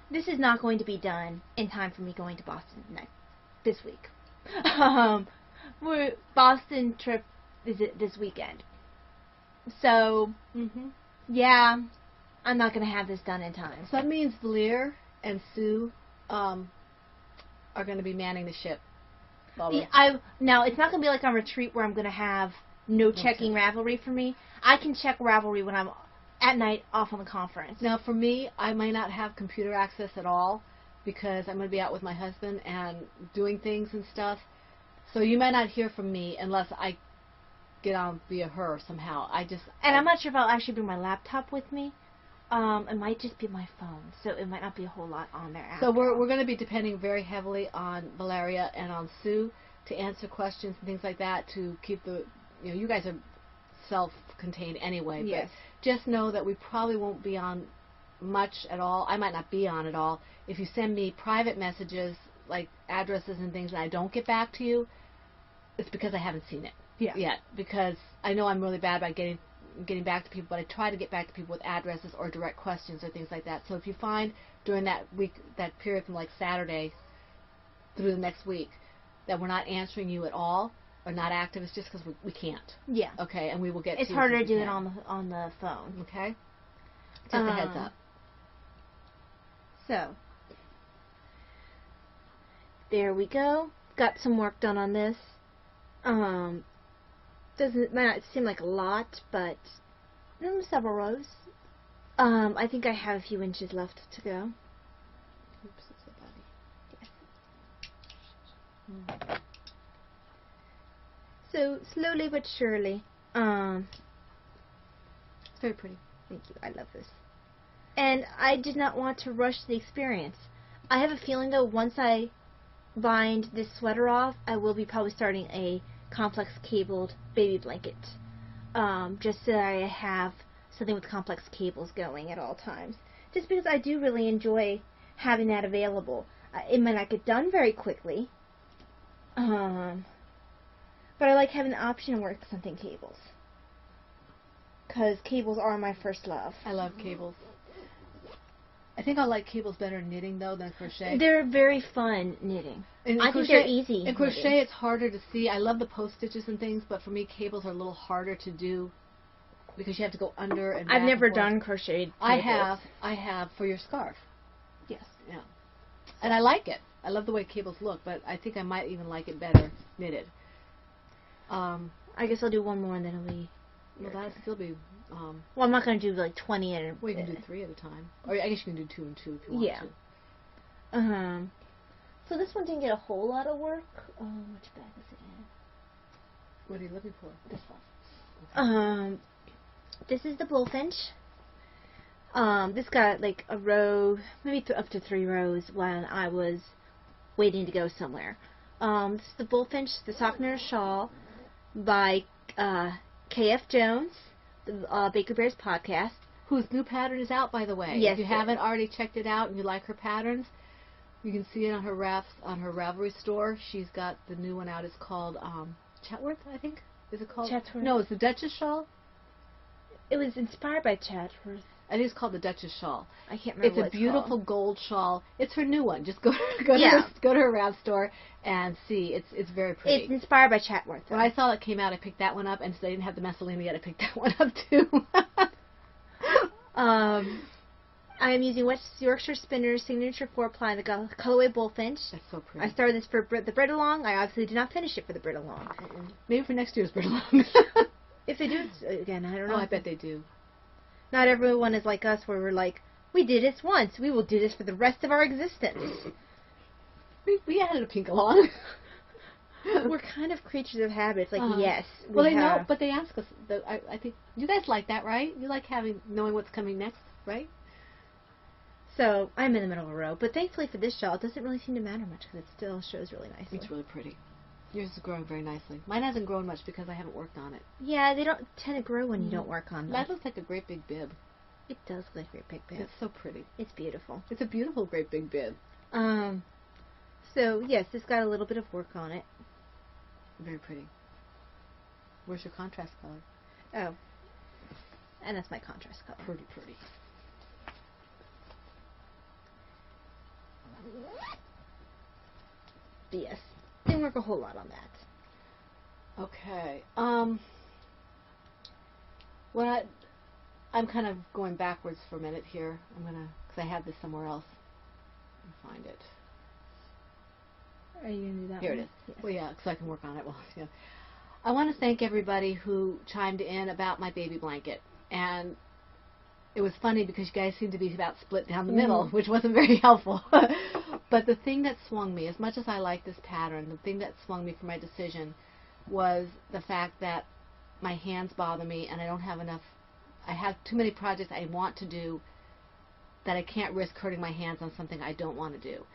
This is not going to be done in time for me going to Boston this week. Boston trip is this weekend. So, yeah, I'm not going to have this done in time. So that means Lear and Sue are going to be manning the ship. Now, it's not going to be like on retreat where I'm going to have no checking Ravelry for me. I can check Ravelry when I'm at night off on the conference. Now, for me, I might not have computer access at all because I'm going to be out with my husband and doing things and stuff. So you might not hear from me unless I get on via her somehow. I'm not sure if I'll actually bring my laptop with me. It might just be my phone, so it might not be a whole lot on there. So we're going to be depending very heavily on Valeria and on Sue to answer questions and things like that to keep you guys are self-contained anyway. Yes. But just know that we probably won't be on much at all. I might not be on at all. If you send me private messages like addresses and things and I don't get back to you, it's because I haven't seen it yet. Because I know I'm really bad about getting back to people, but I try to get back to people with addresses or direct questions or things like that. So if you find during that week, that period from like Saturday through the next week, that we're not answering you at all or not active, it's just because we can't. Yeah. Okay, and we will get. It's harder to do it on the phone. Okay. Just a heads up. So there we go. Got some work done on this. Might not seem like a lot, but several rows. I think I have a few inches left to go. Oops, it's a body. Yes. So slowly but surely. It's very pretty. Thank you. I love this. And I did not want to rush the experience. I have a feeling though once I bind this sweater off, I will be probably starting a complex cabled baby blanket, just so that I have something with complex cables going at all times. Just because I do really enjoy having that available. It might not get done very quickly, but I like having the option to work something cables. Because cables are my first love. I love cables. I think I like cables better in knitting, though, than crochet. They're very fun knitting. I think they're easy. In crochet, it's harder to see. I love the post stitches and things, but for me, cables are a little harder to do because you have to go under and back. I've never done crocheted cables. I have for your scarf. Yes. Yeah. And I like it. I love the way cables look, but I think I might even like it better knitted. I guess I'll do one more and then it'll be... Well, that'd still be... well, I'm not going to do like 20 and... Well, you can do 3 at a time. Or I guess you can do 2 and 2 if you want to. So this one didn't get a whole lot of work. Which bag is it in? What are you looking for? This one. Okay. This is the Bullfinch. This got like a row, maybe up to 3 rows when I was waiting to go somewhere. This is the Bullfinch, the Sockner Shawl by K.F. Jones, the Baker Bears podcast. Whose new pattern is out, by the way. Yes. If you haven't already checked it out and you like her patterns, you can see it on her Ravelry store. She's got the new one out. It's called Chatworth, I think. Is it called? Chatsworth. No, it's the Duchess Shawl. It was inspired by Chatsworth. I think it's called the Duchess Shawl. I can't remember what it's a beautiful gold shawl. It's her new one. Just go to her Rav store and see. It's very pretty. It's inspired by Chatworth. When I saw it came out, I picked that one up, and since I didn't have the Messalina yet, I picked that one up too. I am using West Yorkshire Spinner's signature 4-ply, the colorway Bullfinch. That's so pretty. I started this for the Brit-along. I obviously did not finish it for the Brit-along. Maybe for next year's Brit-along. If they do, again, I don't know. Oh, I bet they do. Not everyone is like us, where we're like, We did this once. We will do this for the rest of our existence. We added a pink along. We're kind of creatures of habit. It's like, yes. Well, they know, but they ask us. I think you guys like that, right? You like knowing what's coming next, right? So I'm in the middle of a row, but thankfully for this shawl, it doesn't really seem to matter much because it still shows really nicely. It's really pretty. Yours is growing very nicely. Mine hasn't grown much because I haven't worked on it. Yeah, they don't tend to grow when you don't work on them. That looks like a great big bib. It does look like a great big bib. It's so pretty. It's beautiful. It's a beautiful great big bib. So yes, it's got a little bit of work on it. Very pretty. Where's your contrast color? Oh. And that's my contrast color. Pretty, pretty. Yes. Didn't work a whole lot on that. Okay. I'm kind of going backwards for a minute here. Because I have this somewhere else. Let me find it. Are you going to do that Here one? it is. Yes. Well, yeah, so I can work on it. Well, yeah. I want to thank everybody who chimed in about my baby blanket. And it was funny because you guys seemed to be about split down the middle, which wasn't very helpful. But the thing that swung me, as much as I like this pattern, the thing that swung me for my decision was the fact that my hands bother me and I don't have enough. I have too many projects I want to do that I can't risk hurting my hands on something I don't want to do.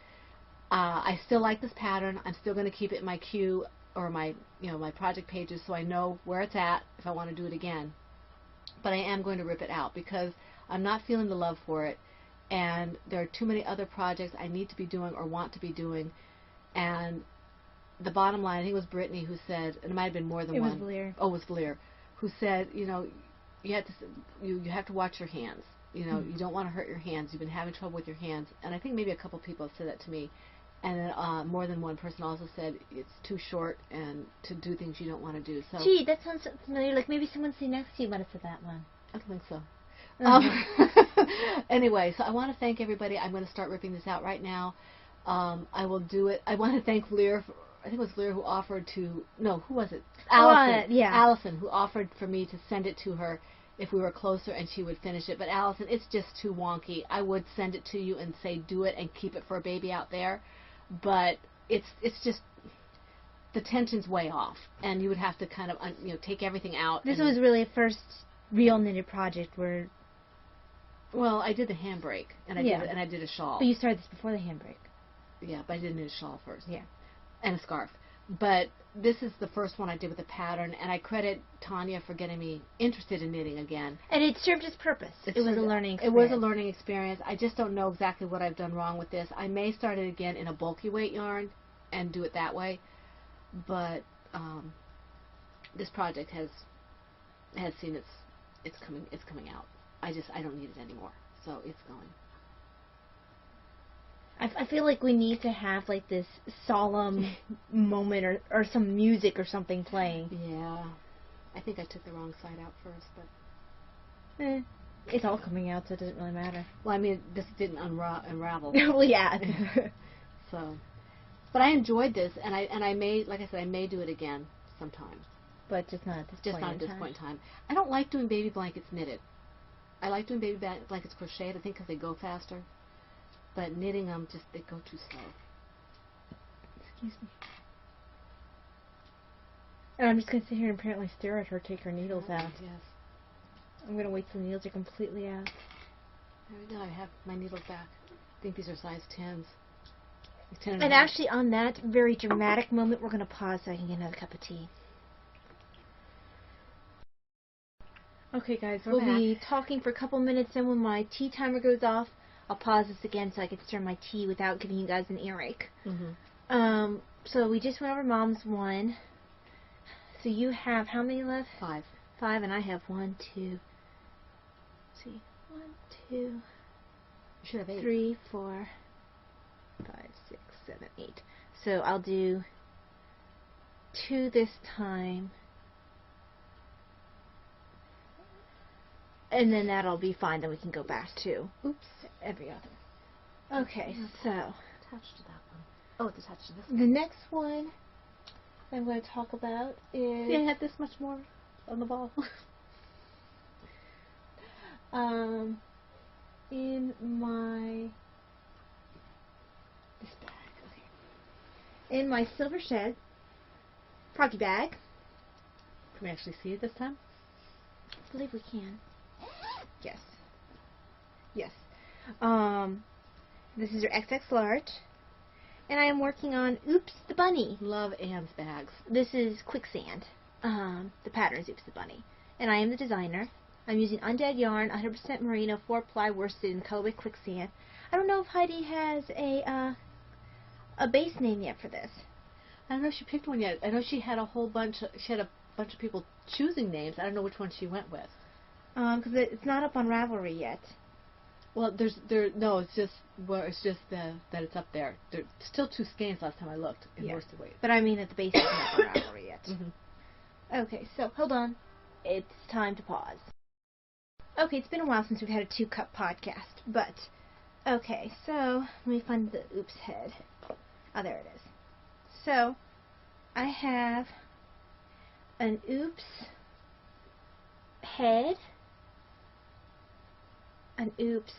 I still like this pattern. I'm still going to keep it in my queue or my project pages so I know where it's at if I want to do it again. But I am going to rip it out because I'm not feeling the love for it, and there are too many other projects I need to be doing or want to be doing. And the bottom line, I think it was Brittany who said, and it might have been more than one. It was Valier. Oh, it was Valier, who said, you have to watch your hands. You don't want to hurt your hands. You've been having trouble with your hands. And I think maybe a couple people have said that to me. And then more than one person also said it's too short and to do things you don't want to do. So gee, that sounds familiar. Like maybe someone sitting next to you might have said that one. I don't think so. Anyway, so I want to thank everybody. I'm going to start ripping this out right now. I will do it. I want to thank Lear. I think it was Lear who offered to. No, who was it? Allison. Yeah. Allison, who offered for me to send it to her if we were closer and she would finish it. But Allison, it's just too wonky. I would send it to you and say do it and keep it for a baby out there. But it's just the tension's way off, and you would have to kind of take everything out. This was really a first real knitted project where. Well, I did the handbrake, and I did a shawl. But you started this before the handbrake. Yeah, but I did knit a shawl first. Yeah, and a scarf. But this is the first one I did with a pattern, and I credit Tanya for getting me interested in knitting again. And it served its purpose. It was a learning experience. It was a learning experience. I just don't know exactly what I've done wrong with this. I may start it again in a bulky weight yarn and do it that way. But this project has seen it's coming out. I don't need it anymore. So it's going. I feel like we need to have like this solemn moment or some music or something playing. Yeah. I think I took the wrong side out first, but it's all coming out, so it doesn't really matter. Well, I mean, this didn't unravel. Well, yeah. So, but I enjoyed this, and I may, like I said, I may do it again sometime. But just not at this point in time. I don't like doing baby blankets knitted. I like doing baby blankets crocheted, I think, because they go faster. But knitting them, they go too slow. Excuse me. And I'm just going to sit here and apparently stare at her take her needles out. Yes. I'm going to wait till the needles are completely out. There we go. I have my needles back. I think these are size 10s. 10 and actually, on that very dramatic moment, we're going to pause so I can get another cup of tea. Okay, guys, we'll be talking for a couple minutes, and when my tea timer goes off, I'll pause this again so I can stir my tea without giving you guys an earache. Mm-hmm. So we just went over Mom's one. So you have how many left? 5. 5, and I have 1, 2. Let's see, 1, 2. You should have 8. 3, 4, 5, 6, 7, 8. So I'll do 2 this time. And then that'll be fine. Then we can go back to every other. Okay, so attached to that one. Oh, it's attached to this one. The next one I'm going to talk about is. Yeah, I had this much more on the ball. in my this bag. Okay. In my silver shed froggy bag. Can we actually see it this time? I believe we can. Yes. Yes. This is your XX large. And I am working on Oops the Bunny. Love Anne's bags. This is Quicksand. The pattern is Oops the Bunny. And I am the designer. I'm using Undead yarn, 100% merino, 4-ply worsted in colorway Quicksand. I don't know if Heidi has a base name yet for this. I don't know if she picked one yet. I know she had a bunch of people choosing names. I don't know which one she went with. Because it's not up on Ravelry yet. Well, it's just that it's up there. There's still 2 skeins last time I looked in worsted weight. But I mean that the base isn't up on Ravelry yet. Mm-hmm. Okay, so hold on. It's time to pause. Okay, it's been a while since we've had a 2-cup podcast, but okay, so let me find the Oops head. Oh, there it is. So I have an Oops head, an Oops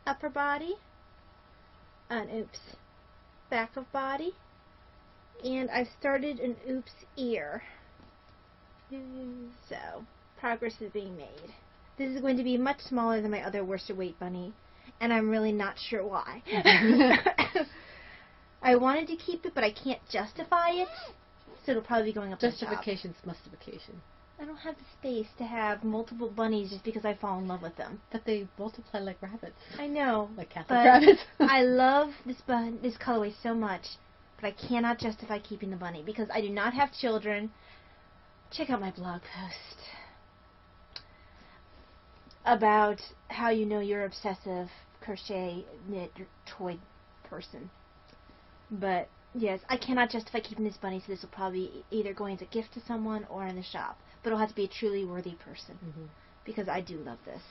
upper body, an Oops back of body, and I've started an Oops ear. So, progress is being made. This is going to be much smaller than my other worsted weight bunny, and I'm really not sure why. I wanted to keep it, but I can't justify it, so it'll probably be going up on top. Justification's mustification. I don't have the space to have multiple bunnies just because I fall in love with them. But they multiply like rabbits. I know. Like Catholic but rabbits. I love this colorway so much, but I cannot justify keeping the bunny because I do not have children. Check out my blog post about how you know you're obsessive crochet knit toy person. But yes, I cannot justify keeping this bunny, so this will probably be either going as a gift to someone or in the shop. But it'll have to be a truly worthy person because I do love this.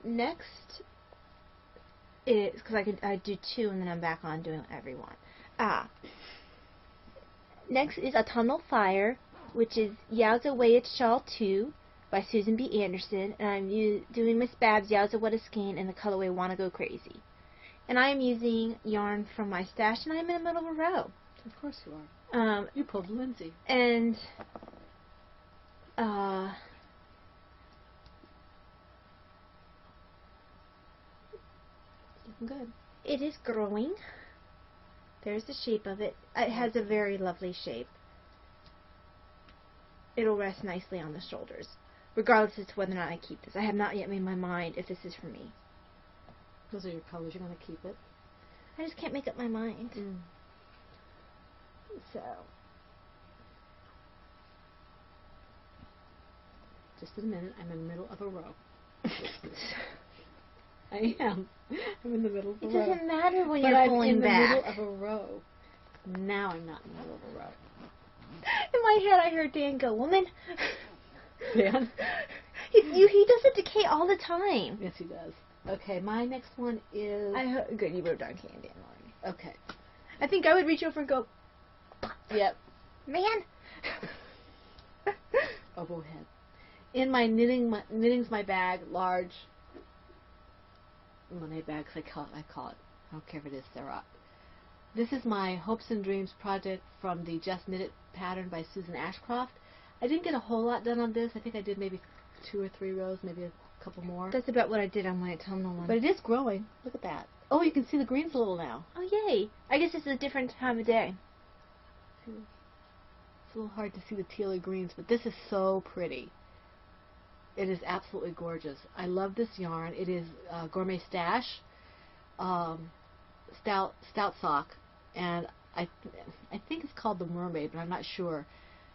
Next is, because I do 2 and then I'm back on doing whatever you want. Next is Autumnal Fire, which is Yowza Way Shawl 2 by Susan B. Anderson, and I'm doing Miss Babs Yowza What a Skein in the colorway Wanna Go Crazy. And I am using yarn from my stash, and I'm in the middle of a row. Of course you are. You pulled Lindsay. And looking good. It is growing. There's the shape of it. It has a very lovely shape. It'll rest nicely on the shoulders, regardless as to whether or not I keep this. I have not yet made my mind if this is for me. Those are your colors. You're going to keep it. I just can't make up my mind. So, just a minute. I'm in the middle of a row. I am. I'm in the middle of a row. It doesn't matter when but you're I'm pulling back. in the middle of a row. Now I'm not in the middle of a row. In my head, I heard Dan go, "Woman." Dan? He does it to Kate all the time. Yes, he does. Okay, my next one is... Good, you wrote down Kate and Dan already. Okay. I think I would reach over and go, "Yep. Man." Oboe head. In my knitting's my bag, large Monet bags, I call it. I don't care if it is Sarah. This is my Hopes and Dreams project from the Just Knit It pattern by Susan Ashcroft. I didn't get a whole lot done on this. I think I did maybe 2 or 3 rows, maybe a couple more. That's about what I did on my autumnal one. But it is growing. Look at that. Oh, you can see the greens a little now. Oh, yay. I guess it's a different time of day. It's a little hard to see the tealy greens, but this is so pretty. It is absolutely gorgeous. I love this yarn. It is Gourmet Stash stout sock, and I think it's called the Mermaid, but I'm not sure.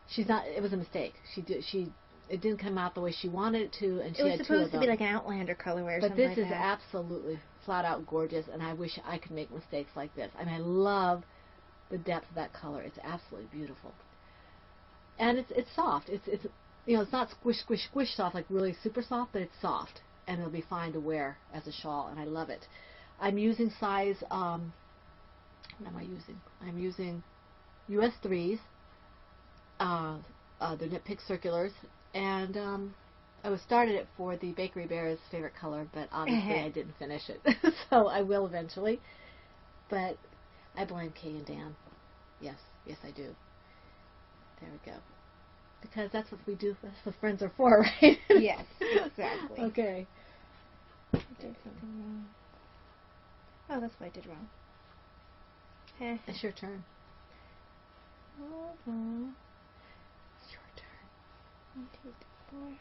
She's not. It was a mistake. It didn't come out the way she wanted it to, and she had 2 of them. It was supposed to be like an Outlander colorway or something like that. But this is absolutely flat out gorgeous, and I wish I could make mistakes like this. I mean, I love the depth of that color. It's absolutely beautiful, and it's soft. It's it's not squish soft, like really super soft, but it's soft, and it'll be fine to wear as a shawl, and I love it. I'm using size, what am I using? I'm using US 3s, the Knit Pick circulars, and I was started it for the Bakery Bear's favorite color, but obviously I didn't finish it, so I will eventually. But I blame Kay and Dan. Yes, I do. There we go. Because that's what we do. That's what friends are for, right? Yes, exactly. Okay. I did something wrong. Oh, that's what I did wrong. It's your turn. Hold on. It's your turn. 1, 2, 3,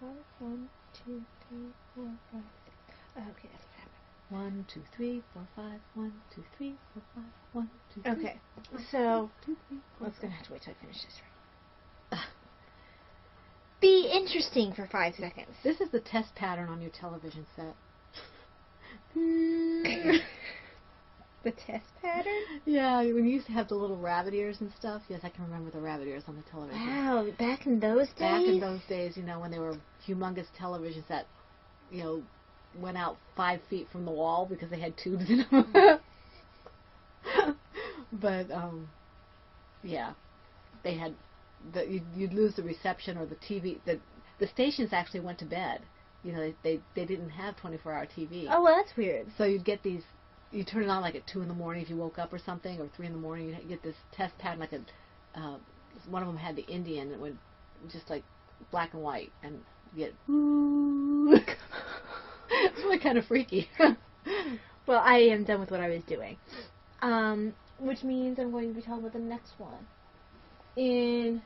4, 5. 1, 2, 3, 4, 5, 6. Oh, okay, that's what happened. 1, 2, 3, 4, 5. 1, 2, 3, 4, 5. 1, 2, 3. Okay, so 2, 3, 4, I was gonna have to wait till I finish this. Be interesting for 5 seconds. This is the test pattern on your television set. The test pattern? Yeah, when you used to have the little rabbit ears and stuff. Yes, I can remember the rabbit ears on the television. Wow, back in those days? Back in those days, when they were humongous televisions that, went out 5 feet from the wall because they had tubes in them. But, yeah, they had, you'd lose the reception or the TV. The stations actually went to bed. They didn't have 24-hour TV. Oh, well, that's weird. So you'd get these, you turn it on like at 2 in the morning if you woke up or something, or 3 in the morning, you get this test pattern like one of them had the Indian, it would just like black and white, and you get, it's really kind of freaky. Well, I am done with what I was doing. Which means I'm going to be talking about the next one. In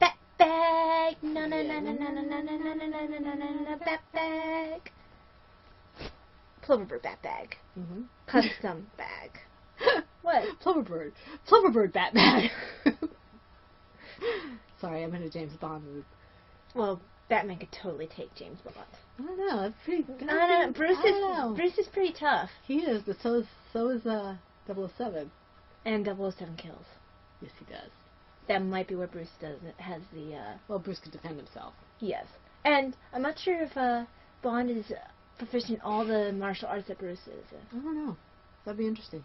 Bat Bag, no, Bat Bag. Ploverbird Bat Bag. Mm-hmm. Custom bag. What? Ploverbird Bat Bag. Sorry, I'm in a James Bond mood. Well, Batman could totally take James Bond. I don't know. That's pretty. Bruce is pretty tough. He is, but so is 007. And 007 kills. Yes, he does. That might be where Bruce has the. Well, Bruce could defend himself. Yes, and I'm not sure if Bond is proficient in all the martial arts that Bruce is. I don't know. That'd be interesting.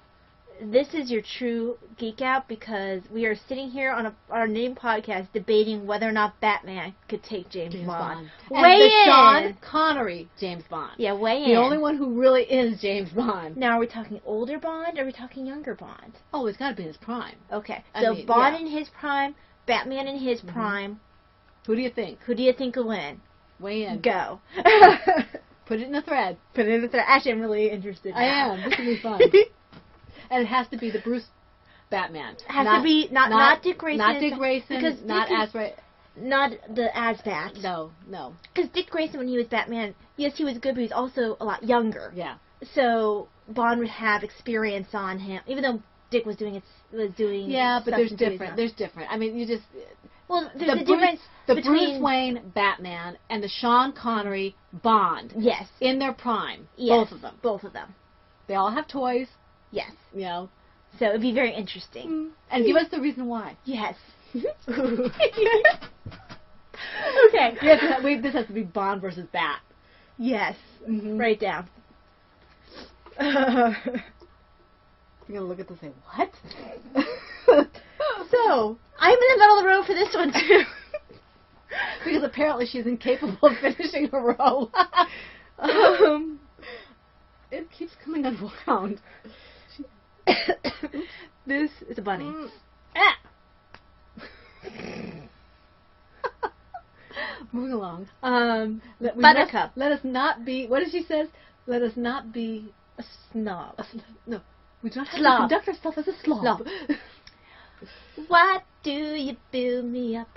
This is your true geek out because we are sitting here on our name podcast debating whether or not Batman could take James Bond. And the Sean Connery James Bond. Yeah, weigh in. The only one who really is James Bond. Now, are we talking older Bond or are we talking younger Bond? Oh, he's got to be in his prime. Okay, so Bond in his prime, Batman in his prime. Who do you think? Who do you think will win? Weigh in. Go. Put it in the thread. Put it in the thread. Actually, I'm really interested now. I am. This will be fun. And it has to be the Bruce Batman. It has to be not Dick Grayson. Not Dick Grayson. Not the Asbat. No. Because Dick Grayson, when he was Batman, yes, he was good, but he was also a lot younger. Yeah. So Bond would have experience on him, even though Dick was doing. Yeah, but there's different. There's different. I mean, you just. Well, there's a difference between Bruce Wayne Batman and the Sean Connery Bond. Yes. In their prime. Yes. Both of them. They all have toys. Yes. So it'd be very interesting. And give us the reason why. Yes. Okay. This has to be Bond versus Bat. Yes. Mm-hmm. Write it down. You're going to look at this and say, what? So, I'm in the middle of the road for this one, too. Because apparently she's incapable of finishing a row. It keeps coming around. This is a bunny. Moving along. Buttercup. Let us not be. What did she say? Let us not be a snob. No, we don't have to conduct ourselves as a slob. Why do you build me up,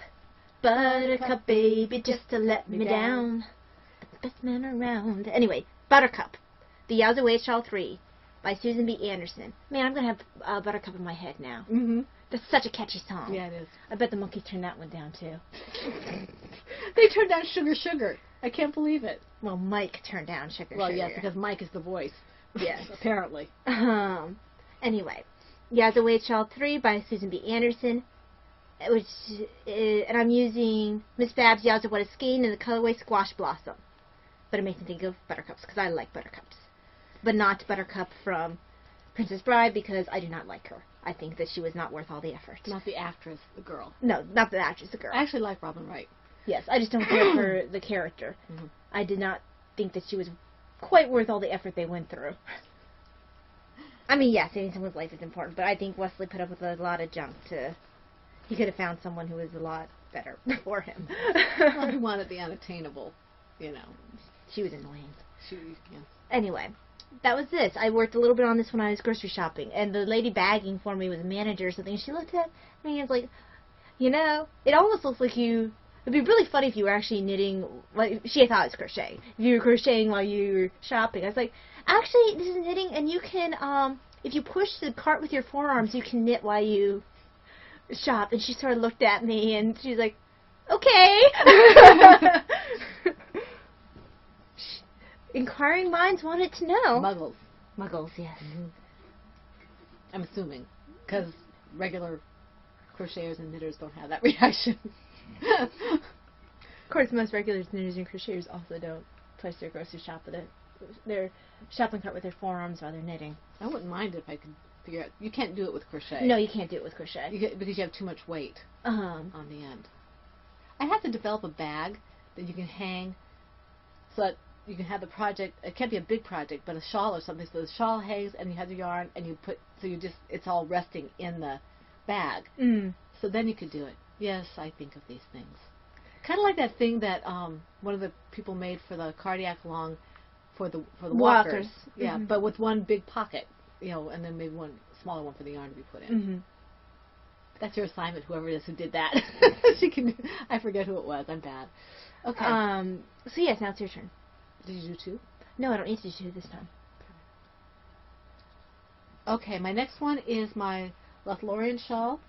Buttercup, baby, just to let me down? The best man around. Anyway, Buttercup. The Yowza Wade Shawl 3 by Susan B. Anderson. Man, I'm going to have Buttercup in my head now. Mm-hmm. That's such a catchy song. Yeah, it is. I bet the Monkees turned that one down, too. They turned down Sugar Sugar. I can't believe it. Well, Mike turned down Sugar Sugar. Well, yes, because Mike is the voice. Yes. Apparently. Anyway, Yowza Wade Shawl 3 by Susan B. Anderson. And I'm using Miss Babs Yowza What a Skein in the colorway Squash Blossom. But it makes me think of Buttercups, because I like Buttercups. But not Buttercup from Princess Bride because I do not like her. I think that she was not worth all the effort. Not the actress, the girl. No, not the actress, the girl. I actually like Robin Wright. Yes, I just don't care for the character. Mm-hmm. I did not think that she was quite worth all the effort they went through. I mean, yeah, saving someone's life is important, but I think Wesley put up with a lot of junk to... He could have found someone who was a lot better for him. Well, he wanted the unattainable, you know. She was annoying. Yeah. Anyway, that was this. I worked a little bit on this when I was grocery shopping, and the lady bagging for me was a manager or something. She looked at me and was like, you know, it almost looks like you... It'd be really funny if you were actually knitting... Well, she thought it was crochet. If you were crocheting while you were shopping. I was like, actually, this is knitting, and you can, if you push the cart with your forearms, you can knit while you shop. And she sort of looked at me, and she's like, okay. Inquiring minds wanted to know. Muggles. Muggles, yes. Mm-hmm. I'm assuming, because regular crocheters and knitters don't have that reaction. Of course, most regular knitters and crocheters also don't push their grocery shop with their shopping cart with their forearms while they're knitting. I wouldn't mind if I could figure out. You can't do it with crochet. No, you can't do it with crochet. Because you have too much weight on the end. I have to develop a bag that you can hang so that you can have the project. It can't be a big project, but a shawl or something. So the shawl hangs, and you have the yarn, and you put. So you just it's all resting in the bag. Mm. So then you could do it. Yes, I think of these things. Kind of like that thing that one of the people made for the cardiac lung for the walkers. Yeah, but with one big pocket, you know, and then maybe one smaller one for the yarn to be put in. Mm-hmm. That's your assignment, whoever it is who did that. She can. I forget who it was. I'm bad. Okay. So yes, now it's your turn. Did you do two? No, I don't need to do two this time. Okay, my next one is my Lothlorien shawl.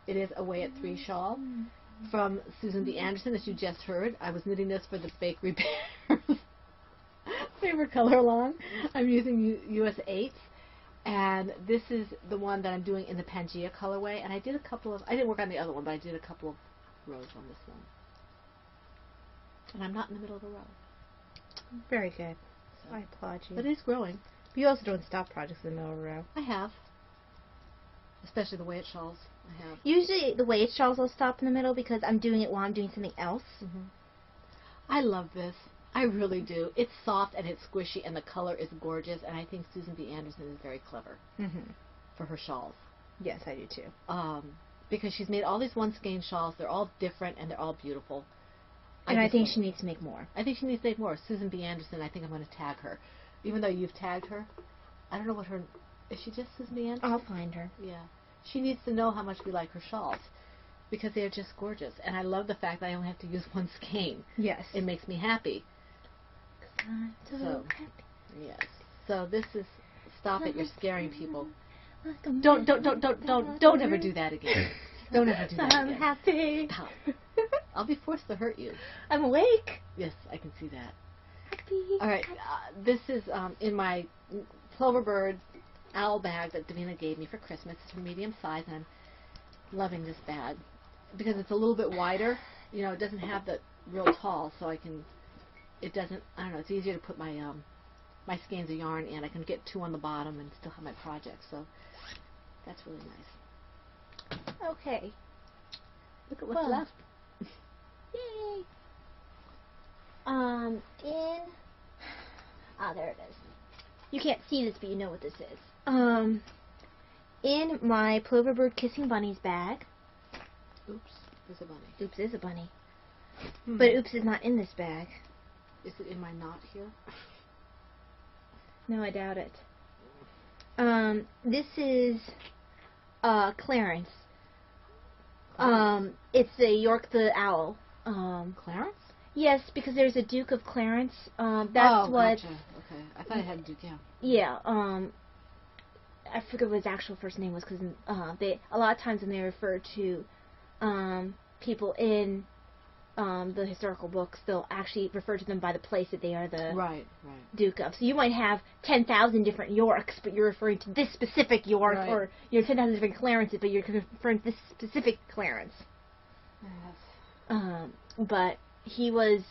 It is Away at 3 shawl from Susan B. Anderson, as you just heard. I was knitting this for the Bakery Bears favorite color along. I'm using US 8s, and this is the one that I'm doing in the Pangea colorway. And I did a couple of. I didn't work on the other one, but I did a couple of rows on this one. And I'm not in the middle of the row. Very good. So, I applaud you. But it is growing. You also don't stop projects in the middle of a row. I have. Especially the way it shawls. I have. Usually the way it shawls will stop in the middle because I'm doing it while I'm doing something else. Mm-hmm. I love this. I really do. It's soft and it's squishy and the color is gorgeous, and I think Susan B. Anderson is very clever for her shawls. Yes, I do too. Because she's made all these one skein shawls. They're all different and they're all beautiful. And I think she needs to make more. I think she needs to make more. Susan B. Anderson, I think I'm going to tag her. Even though you've tagged her. I don't know what her... Is she just Susan B. Anderson? I'll find her. Yeah. She needs to know how much we like her shawls. Because they are just gorgeous. And I love the fact that I only have to use one skein. Yes. It makes me happy. I'm so happy. Yes. So this is... Stop it. You're scaring people. Don't ever do that again. Don't ever do that again. I'm happy. Stop. I'll be forced to hurt you. I'm awake. Yes, I can see that. Happy. All right. This is in my Cloverbird owl bag that Davina gave me for Christmas. It's a medium size, and I'm loving this bag because it's a little bit wider. You know, it doesn't have the real tall, so I can. It doesn't. I don't know. It's easier to put my my skeins of yarn in. I can get 2 on the bottom and still have my project. So that's really nice. Okay. Look at what's left. Yay. There it is. You can't see this, but you know what this is. In my Ploverbird Kissing Bunnies bag. Oops, there's a bunny. Oops is a bunny. But Oops is not in this bag. Is it in my knot here? No, I doubt it. This is Clarence. It's the York the Owl. Clarence? Yes, because there's a Duke of Clarence. That's what. Gotcha. Okay, I thought it had Duke. Yeah. Yeah. I forget what his actual first name was because they a lot of times when they refer to people in the historical books, they'll actually refer to them by the place that they are the Duke of. So you might have 10,000 different Yorks, but you're referring to this specific York, or 10,000 different Clarences, but you're referring to this specific Clarence. Yes. But he was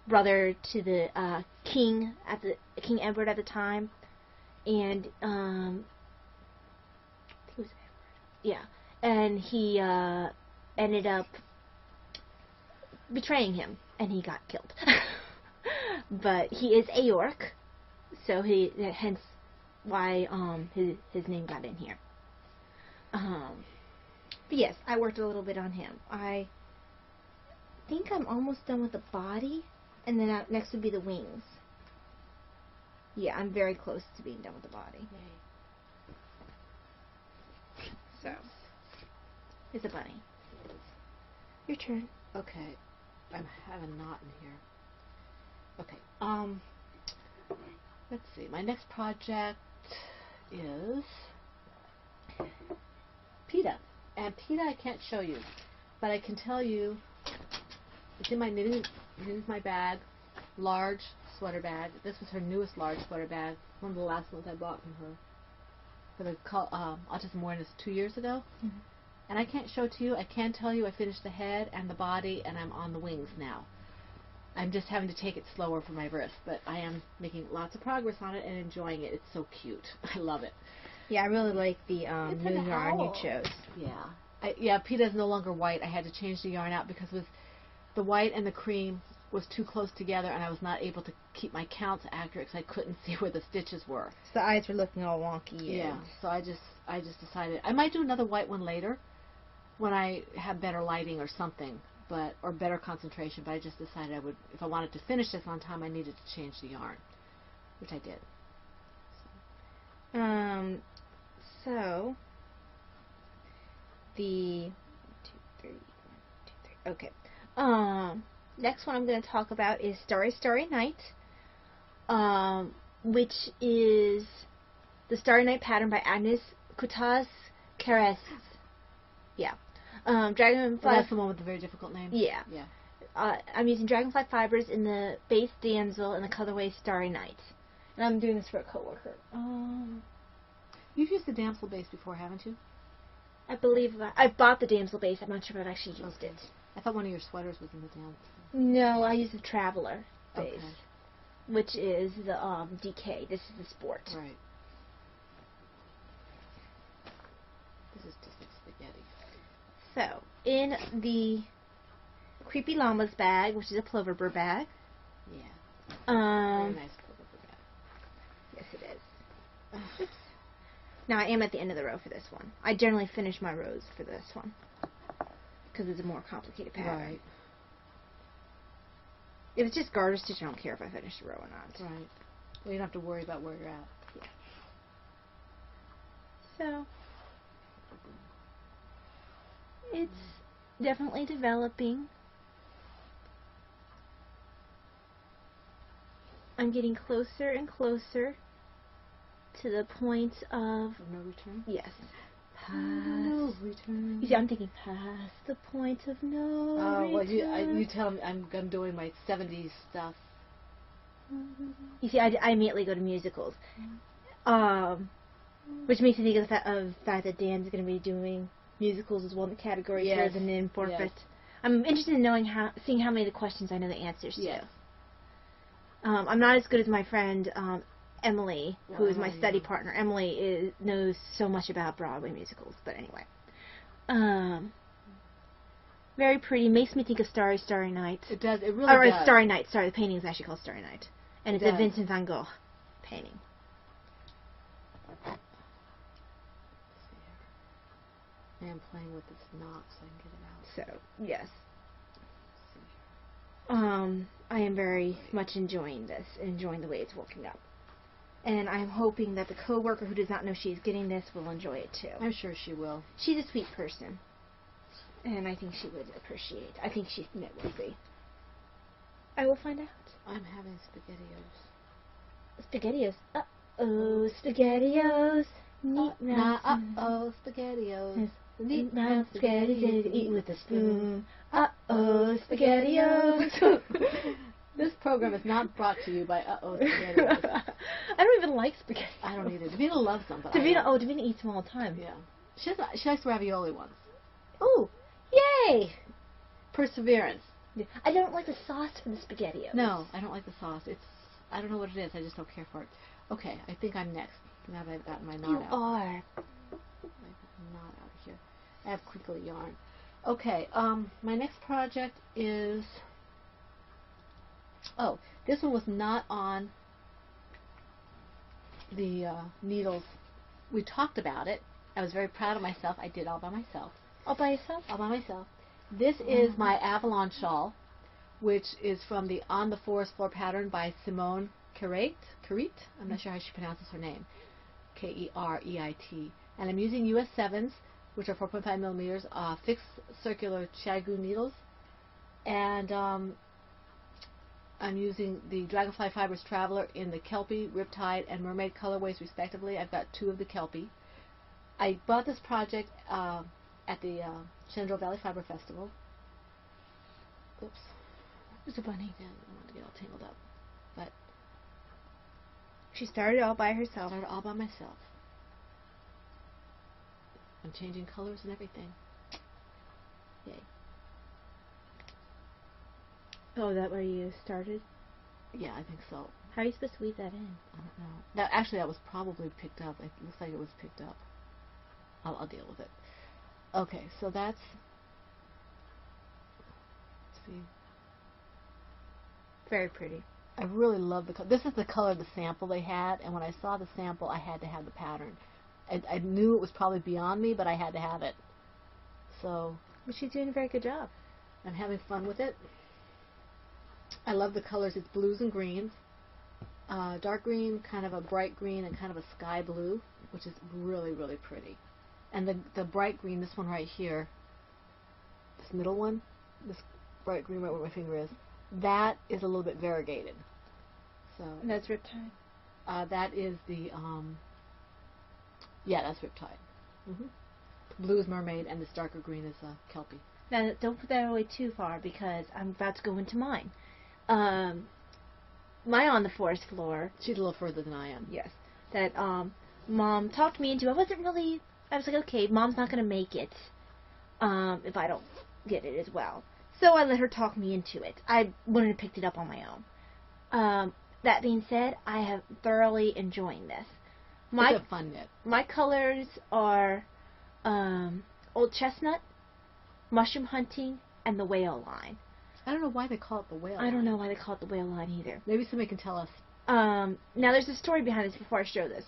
brother to the King Edward at the time, and and he ended up betraying him, and he got killed. But he is Eorc, so hence why his name got in here. But yes, I worked a little bit on him. I think I'm almost done with the body, and then next would be the wings. Yeah, I'm very close to being done with the body. Yay. So, it's a bunny. Your turn. Okay. I have a knot in here. Okay. Let's see. My next project is PETA. And PETA I can't show you, but I can tell you it's in my knitting my bag, large sweater bag. This was her newest large sweater bag, one of the last ones I bought from her for the Autism Awareness 2 years ago. Mm-hmm. And I can't show it to you. I can tell you I finished the head and the body, and I'm on the wings now. I'm just having to take it slower for my wrist, but I am making lots of progress on it and enjoying it. It's so cute. I love it. Yeah, I really like the new yarn you chose. Yeah. PETA is no longer white. I had to change the yarn out because the white and the cream was too close together, and I was not able to keep my counts accurate because I couldn't see where the stitches were. So the eyes were looking all wonky. Yeah. So I just decided I might do another white one later when I have better lighting or something, or better concentration. But I just decided if I wanted to finish this on time, I needed to change the yarn, which I did. So the 1, 2, 3, 1, 2, 3. Okay. Next one I'm going to talk about is Starry Starry Night, which is the Starry Night pattern by Agnes Kutas Keres. Yeah. Dragonfly. That's the one with the very difficult name? Yeah. Yeah. I'm using Dragonfly fibers in the base Damsel and the colorway Starry Night. And I'm doing this for a coworker. You've used the Damsel base before, haven't you? I believe I've bought the Damsel base. I'm not sure if I've actually used it. I thought one of your sweaters was in the Damsel. No, I use the Traveler base, Okay. which is the DK. This is the Sport. Right. This is just like spaghetti. So, in the Creepy Llamas bag, which is a Ploverbird bag. Yeah. Very nice Ploverbird bag. Yes, it is. Now, I am at the end of the row for this one. I generally finish my rows for this one because it's a more complicated pattern. Right. If it's just garter stitch, I don't care if I finish the row or not. Right. Well, you don't have to worry about where you're at. Yeah. So, it's definitely developing. I'm getting closer and closer to the point of No return? yes. No return. You see, I'm thinking past the point of no return. Well, you tell me I'm doing my 70s stuff. You see, I immediately go to musicals, which makes me think of the fact that Dan's going to be doing musicals as one of the categories here, the name forfeit. Yes. I'm interested in seeing how many of the questions I know the answers Yes. to. I'm not as good as my friend Emily, who is my study partner. Emily knows so much about Broadway musicals, but anyway. Very pretty. Makes me think of Starry Starry Night. It does. It really or does. Starry Night. Sorry, the painting is actually called Starry Night. And it's a does. Vincent van Gogh painting. I am playing with this knot so I can get it out. So, yes. I am very much enjoying this, enjoying the way it's working out. And I'm hoping that the coworker who does not know she's getting this will enjoy it too. I'm sure she will. She's a sweet person. And I think she would appreciate. I think she's knit-worthy. I will find out. I'm having SpaghettiOs. SpaghettiOs. Uh-oh, SpaghettiOs. Neat now. Uh-oh, SpaghettiOs. Neat now SpaghettiOs to eat with a spoon. Uh-oh, SpaghettiOs. This program is not brought to you by Uh-oh, SpaghettiOs. I don't even like spaghetti. I don't either. Davina loves them, but Davina eats them all the time. Yeah. She likes ravioli ones. Oh, yay! Perseverance. I don't like the sauce for the SpaghettiOs. No, I don't like the sauce. I don't know what it is. I just don't care for it. Okay, I think I'm next. Now that I've gotten my knot You out. are. I got a knot out here. I have crinkly yarn. Okay, my next project is, oh, this one was not on the needles. We talked about it. I was very proud of myself. I did all by myself. All by yourself? All by myself. This is my Avalon shawl, which is from the On the Forest Floor pattern by Simone Kereit. I'm not sure how she pronounces her name. Kereit. And I'm using US 7s, which are 4.5 millimeters, fixed circular Chagu needles. And I'm using the Dragonfly Fibers Traveler in the Kelpie, Riptide, and Mermaid colorways respectively. I've got 2 of the Kelpie. I bought this project at the Shenandoah Valley Fiber Festival. Oops. There's a bunny. Yeah, I don't want to get all tangled up. But she started all by herself. Started all by myself. I'm changing colors and everything. Yay. Oh, is that where you started? Yeah, I think so. How are you supposed to weave that in? I don't know. That was probably picked up. It looks like it was picked up. I'll deal with it. Okay, so that's... Let's see. Very pretty. I really love the color. This is the color of the sample they had, and when I saw the sample, I had to have the pattern. I knew it was probably beyond me, but I had to have it. So... But she's doing a very good job. I'm having fun with it. I love the colors. It's blues and greens. Dark green, kind of a bright green, and kind of a sky blue, which is really, really pretty. And the bright green, this one right here, this middle one, this bright green right where my finger is, that is a little bit variegated. So and that's Riptide? That is the, yeah, that's Riptide. Blue is Mermaid, and this darker green is Kelpie. Now, don't put that away too far, because I'm about to go into mine. My On the Forest Floor. She's a little further than I am. Yes. That Mom talked me into. I was like, okay, Mom's not going to make it if I don't get it as well. So I let her talk me into it. I wouldn't have picked it up on my own. That being said, I have thoroughly enjoying this. It's a fun knit. My colors are Old Chestnut, Mushroom Hunting, and the Whale Line. I don't know why they call it the Whale Line. I don't know why they call it the Whale Line either. Maybe somebody can tell us. Now, there's a story behind this before I show this.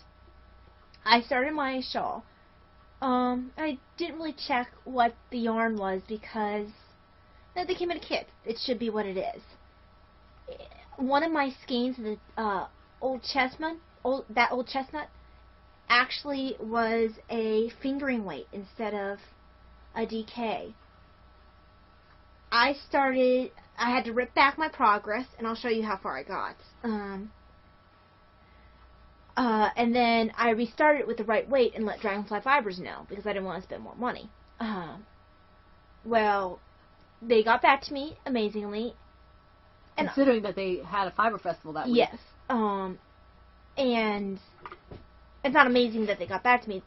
I started my shawl. I didn't really check what the yarn was because they came in a kit. It should be what it is. One of my skeins, the Old Chestnut, actually was a fingering weight instead of a DK. I had to rip back my progress, and I'll show you how far I got. And then I restarted it with the right weight and let Dragonfly Fibers know, because I didn't want to spend more money. Well, they got back to me amazingly. Considering that they had a fiber festival that week. Yes. And it's not amazing that they got back to me.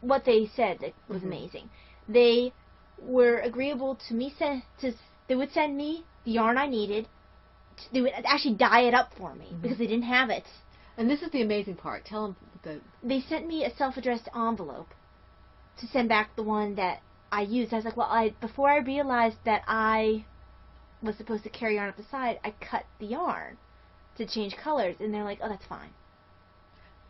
What they said that was amazing. They were agreeable to me. They would send me the yarn I needed. They would actually dye it up for me because they didn't have it. And this is the amazing part. Tell them They sent me a self-addressed envelope to send back the one that I used. I was like, well, before I realized that I was supposed to carry yarn up the side, I cut the yarn to change colors, and they're like, oh, that's fine.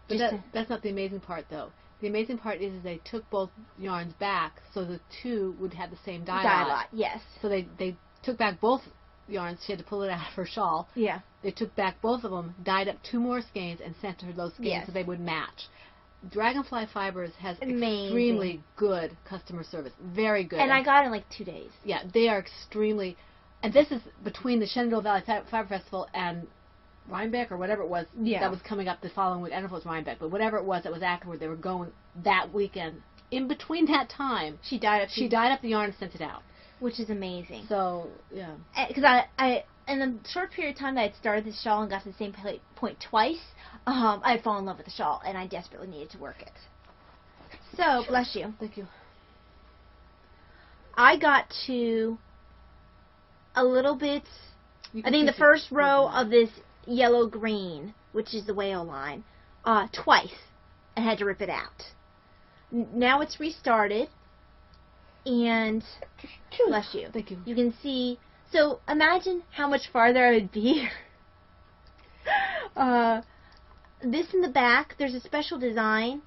But that's not the amazing part, though. The amazing part is they took both yarns back so the two would have the same dye lot. Yes. So they took back both yarns. She had to pull it out of her shawl. Yeah. They took back both of them, dyed up 2 more skeins, and sent her those skeins so they would match. Dragonfly Fibers has extremely good customer service. Very good. And I got it in like 2 days. Yeah, they are extremely... And this is between the Shenandoah Valley Fiber Festival and Rhinebeck or whatever it was that was coming up the following week. I don't know if it was Rhinebeck, but whatever it was that was afterward, they were going that weekend. In between that time, she dyed up the yarn and sent it out. Which is amazing. So, yeah. Because I in the short period of time that I had started this shawl and got to the same point twice, I had fallen in love with the shawl, and I desperately needed to work it. So, bless you. Thank you. I got to a little bit, I think the first row of this yellow-green, which is the Whale Line, twice and had to rip it out. Now it's restarted, and bless you. Thank you. You can see. So imagine how much farther I would be. This in the back, there's a special design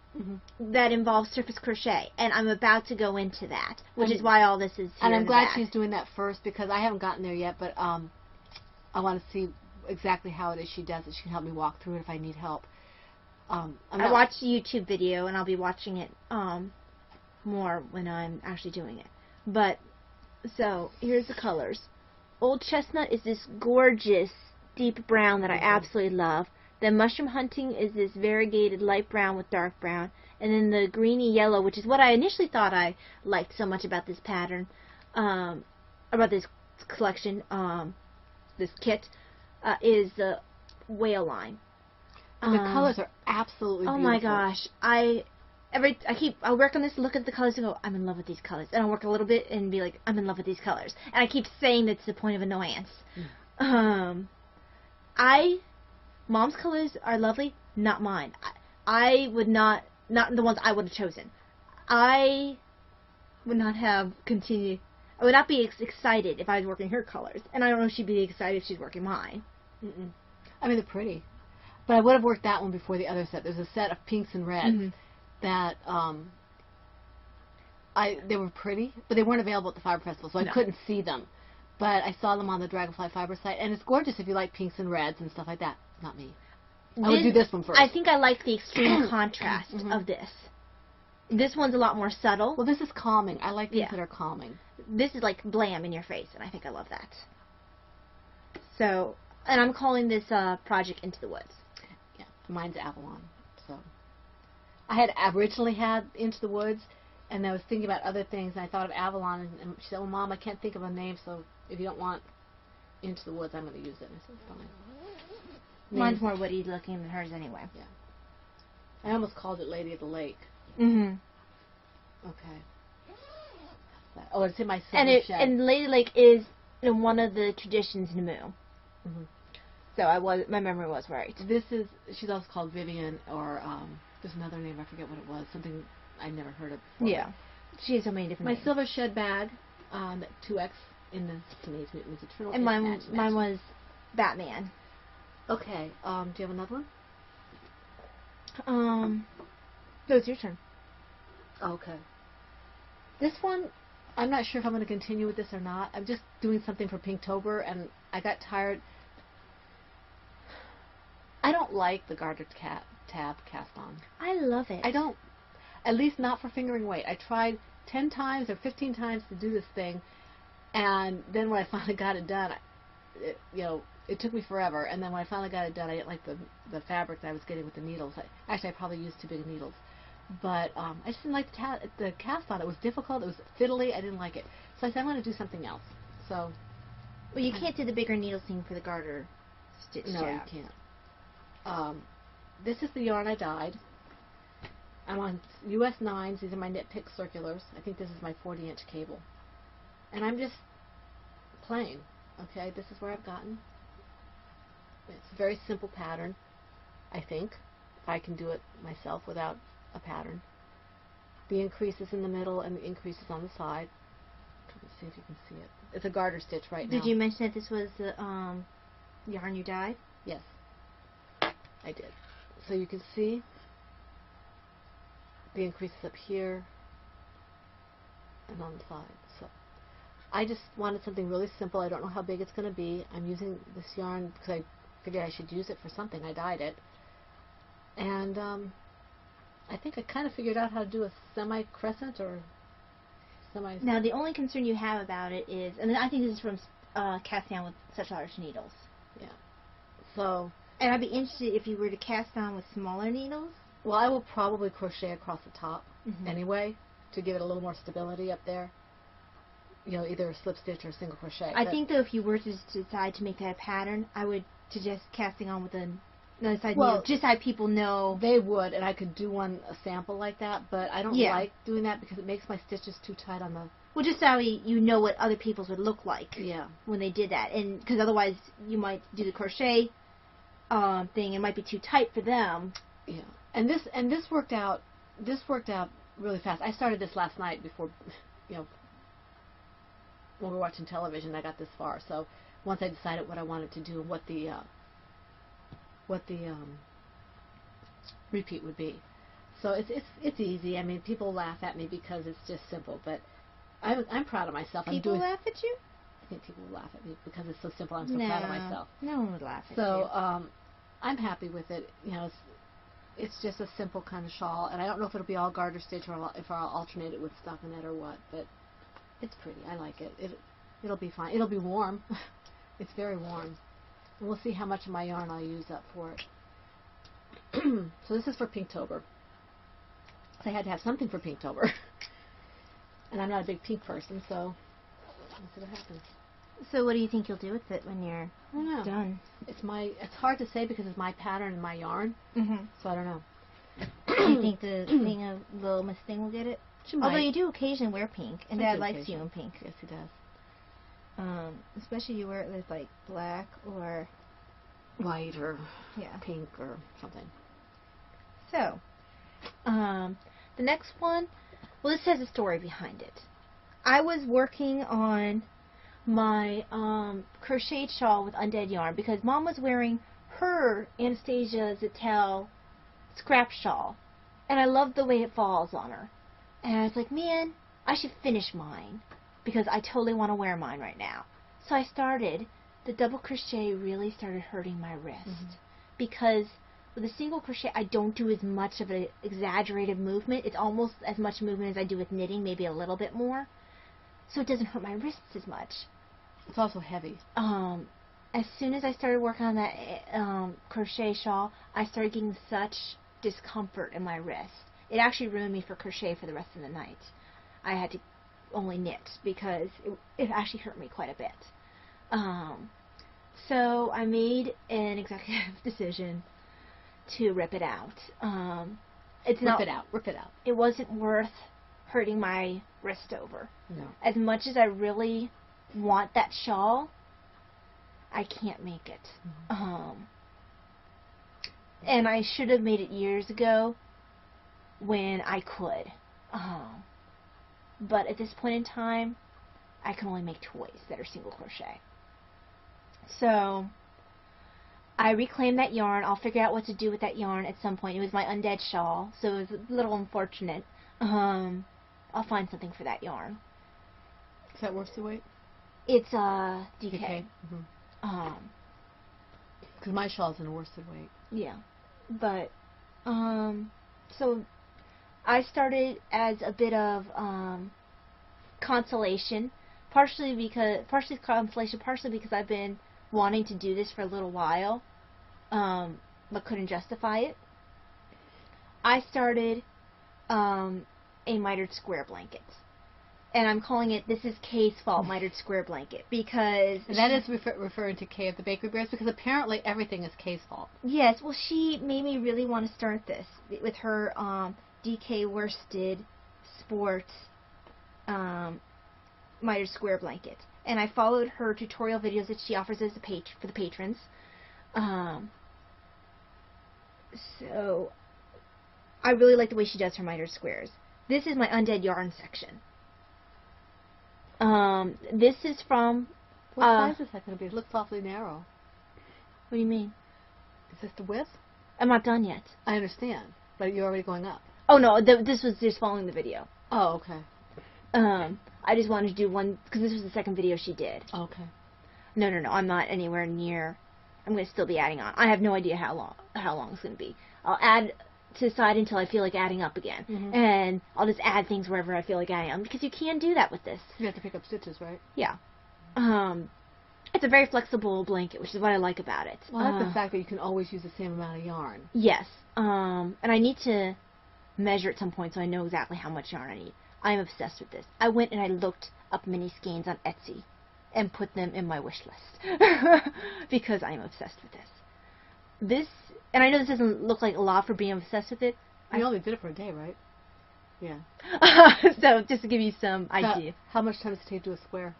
that involves surface crochet, and I'm about to go into that, which is why all this is here. And I'm in the glad back. she's doing that first, because I haven't gotten there yet, but I want to see exactly how it is she does it. She can help me walk through it if I need help. I watched a YouTube video, and I'll be watching it more when I'm actually doing it. But, so, here's the colors. Old Chestnut is this gorgeous deep brown that I absolutely love. Then Mushroom Hunting is this variegated light brown with dark brown. And then the greeny yellow, which is what I initially thought I liked so much about this pattern, about this collection, this kit, is the Whale Line. And the colors are absolutely beautiful. Oh my gosh. I work on this, look at the colors and go, I'm in love with these colors. And I'll work a little bit and be like, I'm in love with these colors. And I keep saying that's the point of annoyance. Mom's colors are lovely, not mine. I would not the ones I would have chosen. I would not have continued. I would not be excited if I was working her colors. And I don't know if she'd be excited if she's working mine. I mean, they're pretty. But I would have worked that one before the other set. There's a set of pinks and reds that they were pretty, but they weren't available at the Fiber Festival, so I couldn't see them. But I saw them on the Dragonfly Fiber site, and it's gorgeous if you like pinks and reds and stuff like that. Not me. I would do this one first. I think I like the extreme contrast of this. This one's a lot more subtle. Well, this is calming. I like things that are calming. This is like blam in your face, and I think I love that. So, and I'm calling this project Into the Woods. Yeah, mine's Avalon. So, I had originally had Into the Woods, and I was thinking about other things, and I thought of Avalon, and she said, "Well, Mom, I can't think of a name, so if you don't want Into the Woods, I'm going to use it." And I said, "Fine." Mine's more woody looking than hers anyway. Yeah. I almost called it Lady of the Lake. Okay. Oh, it's in my silver shed. And Lady Lake is in one of the traditions in Moo. So my memory was right. She's also called Vivian, or there's another name, I forget what it was, something I never heard of before. Yeah. She has so many different names. My silver shed bag, 2X in the Teenage Mutant Ninja Turtles. And mine was Batman. Okay. Do you have another one? No, it's your turn. Okay. This one, I'm not sure if I'm going to continue with this or not. I'm just doing something for Pinktober, and I got tired. I don't like the garter tab cast on. I love it. I don't. At least not for fingering weight. I tried 10 times or 15 times to do this thing, and then when I finally got it done, it took me forever, and then when I finally got it done, I didn't like the fabric that I was getting with the needles. Actually, I probably used too big needles. But I just didn't like the cast on. It was difficult. It was fiddly. I didn't like it. So I said, I'm going to do something else. So, well, you can't do the bigger needle thing for the garter stitch tab. No, you can't. This is the yarn I dyed. I'm on US 9s. These are my Knit Pick circulars. I think this is my 40-inch cable. And I'm just playing. Okay, this is where I've gotten. It's a very simple pattern, I think, if I can do it myself without a pattern. The increases in the middle and the increases on the side. Let's see if you can see it. It's a garter stitch right now. Did you mention that this was the yarn you dyed? Yes, I did. So you can see the increases up here and on the side. So I just wanted something really simple. I don't know how big it's going to be. I'm using this yarn because I figured I should use it for something. I dyed it. And I think I kind of figured out how to do a semi-crescent or semi... Now, the only concern you have about it is, and I think this is from casting on with such large needles. Yeah. So... And I'd be interested if you were to cast on with smaller needles. Well, I will probably crochet across the top anyway to give it a little more stability up there. You know, either a slip stitch or a single crochet. I think, though, if you were to decide to make that a pattern, I would suggest casting on with another side needle, just so people know. They would, and I could do a sample like that, but I don't like doing that because it makes my stitches too tight on the... Well, just so you know what other people's would look like when they did that. And because otherwise you might do the crochet thing, it might be too tight for them. Yeah, and this worked out. This worked out really fast. I started this last night before, when we were watching television. I got this far. So once I decided what I wanted to do and what the repeat would be. So it's easy. I mean, people laugh at me because it's just simple, but I'm proud of myself. People laugh at you? I think people laugh at me because it's so simple. I'm so proud of myself. No one would laugh at you. So I'm happy with it. It's just a simple kind of shawl, and I don't know if it'll be all garter stitch or if I'll alternate it with stockinette or what, but it's pretty. I like it. It'll be fine. It'll be warm. It's very warm. And we'll see how much of my yarn I'll use up for it. So this is for Pinktober. So I had to have something for Pinktober. And I'm not a big pink person, so we'll see what happens. So what do you think you'll do with it when you're done? It's hard to say because it's my pattern and my yarn. Mm-hmm. So I don't know. Do you think the little Miss Thing will get it? She might. Although you do occasionally wear pink, and Dad likes you in pink. Yes, he does. Especially you wear it with like black or white or pink or something. So, the next one, well, this has a story behind it. I was working on my crocheted shawl with undead yarn because Mom was wearing her Anastasia Zettel scrap shawl, and I loved the way it falls on her. And I was like, man, I should finish mine because I totally want to wear mine right now. So I started. The double crochet really started hurting my wrist because with a single crochet, I don't do as much of an exaggerated movement. It's almost as much movement as I do with knitting, maybe a little bit more. So it doesn't hurt my wrists as much. It's also heavy. As soon as I started working on that crochet shawl, I started getting such discomfort in my wrist. It actually ruined me for crochet for the rest of the night. I had to only knit because it actually hurt me quite a bit. So I made an executive decision to rip it out. Rip it out. It wasn't worth hurting my wrist over. No. As much as I really want that shawl, I can't make it. And I should have made it years ago when I could. But at this point in time, I can only make toys that are single crochet. So I reclaimed that yarn. I'll figure out what to do with that yarn at some point. It was my undead shawl, so it was a little unfortunate. I'll find something for that yarn. Is that worsted weight? It's DK. Because my shawl's in a worsted weight. Yeah, but so I started as a bit of consolation, partially consolation, partially because I've been wanting to do this for a little while, but couldn't justify it. I started a mitered square blanket. And I'm calling it, this is Kay's fault, mitered square blanket, because... And that is referring to Kay of the Bakery Bears, because apparently everything is Kay's fault. Yes, well, she made me really want to start this with her DK worsted sports mitered square blanket. And I followed her tutorial videos that she offers as for the patrons. So I really like the way she does her mitered squares. This is my undead yarn section. This is from... What size is that going to be? It looks awfully narrow. What do you mean? Is this the width? I'm not done yet. I understand, but you're already going up. Oh, no, this was just following the video. Oh, okay. I just wanted to do one, because this was the second video she did. Okay. No, I'm not anywhere near... I'm going to still be adding on. I have no idea how long it's going to be. I'll add to the side until I feel like adding up again. And I'll just add things wherever I feel like adding up, because you can do that with this. You have to pick up stitches, right? Yeah. It's a very flexible blanket, which is what I like about it. Well, I like the fact that you can always use the same amount of yarn. Yes. And I need to measure at some point so I know exactly how much yarn I need. I'm obsessed with this. I went and I looked up mini skeins on Etsy and put them in my wish list because I'm obsessed with this. And I know this doesn't look like a lot for being obsessed with it. You only did it for a day, right? Yeah. So just to give you some idea. How much time does it take to do a square?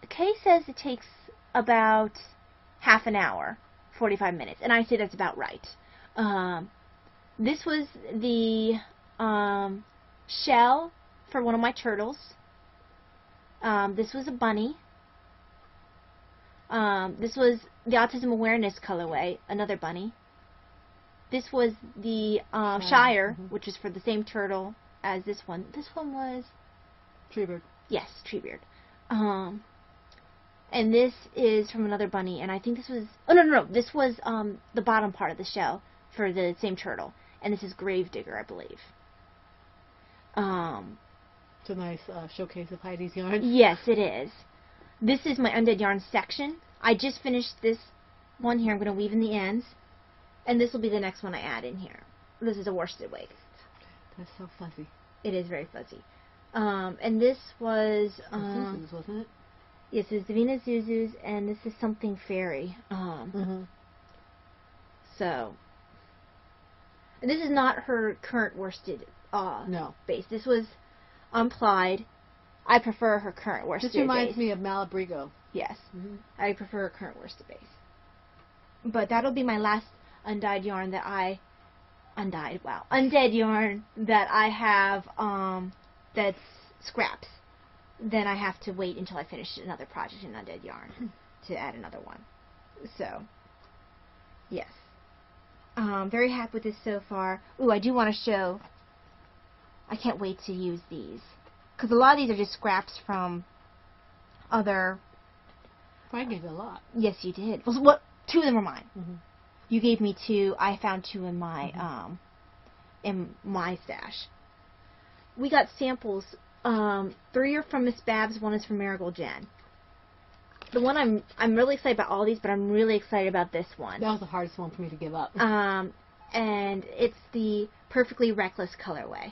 Kay says it takes about half an hour, 45 minutes, and I say that's about right. This was the shell for one of my turtles. This was a bunny. This was the Autism Awareness colorway, another bunny. This was the Shire, which is for the same turtle as this one. This one was Treebeard. Yes, Treebeard. And this is from another bunny, and I think this was... Oh, no. This was the bottom part of the shell for the same turtle. And this is Gravedigger, I believe. It's a nice showcase of Heidi's yarn. Yes, it is. This is my Undead Yarn section. I just finished this one here. I'm going to weave in the ends. And this will be the next one I add in here. This is a worsted weight. That's so fuzzy. It is very fuzzy. And this was... Zuzu's, wasn't it? Yes, it's Davina Zuzu's, and this is Something Fairy. So... And this is not her current worsted base. This was unplied. I prefer her current worsted base. This reminds me of Malabrigo. Yes. I prefer her current worsted base. But that'll be my last undyed yarn that I... Undead yarn that I have that's scraps. Then I have to wait until I finish another project in Undead Yarn to add another one. So, yes. Very happy with this so far. Ooh, I do want to show... I can't wait to use these. Because a lot of these are just scraps from other... I gave you a lot. Yes, you did. Well, 2 of them were mine. You gave me 2. I found 2 in my stash. We got samples. 3 are from Miss Babs. 1 is from Marigold Jen. The one I'm really excited about all these, but I'm really excited about this one. That was the hardest one for me to give up. And it's the Perfectly Reckless colorway.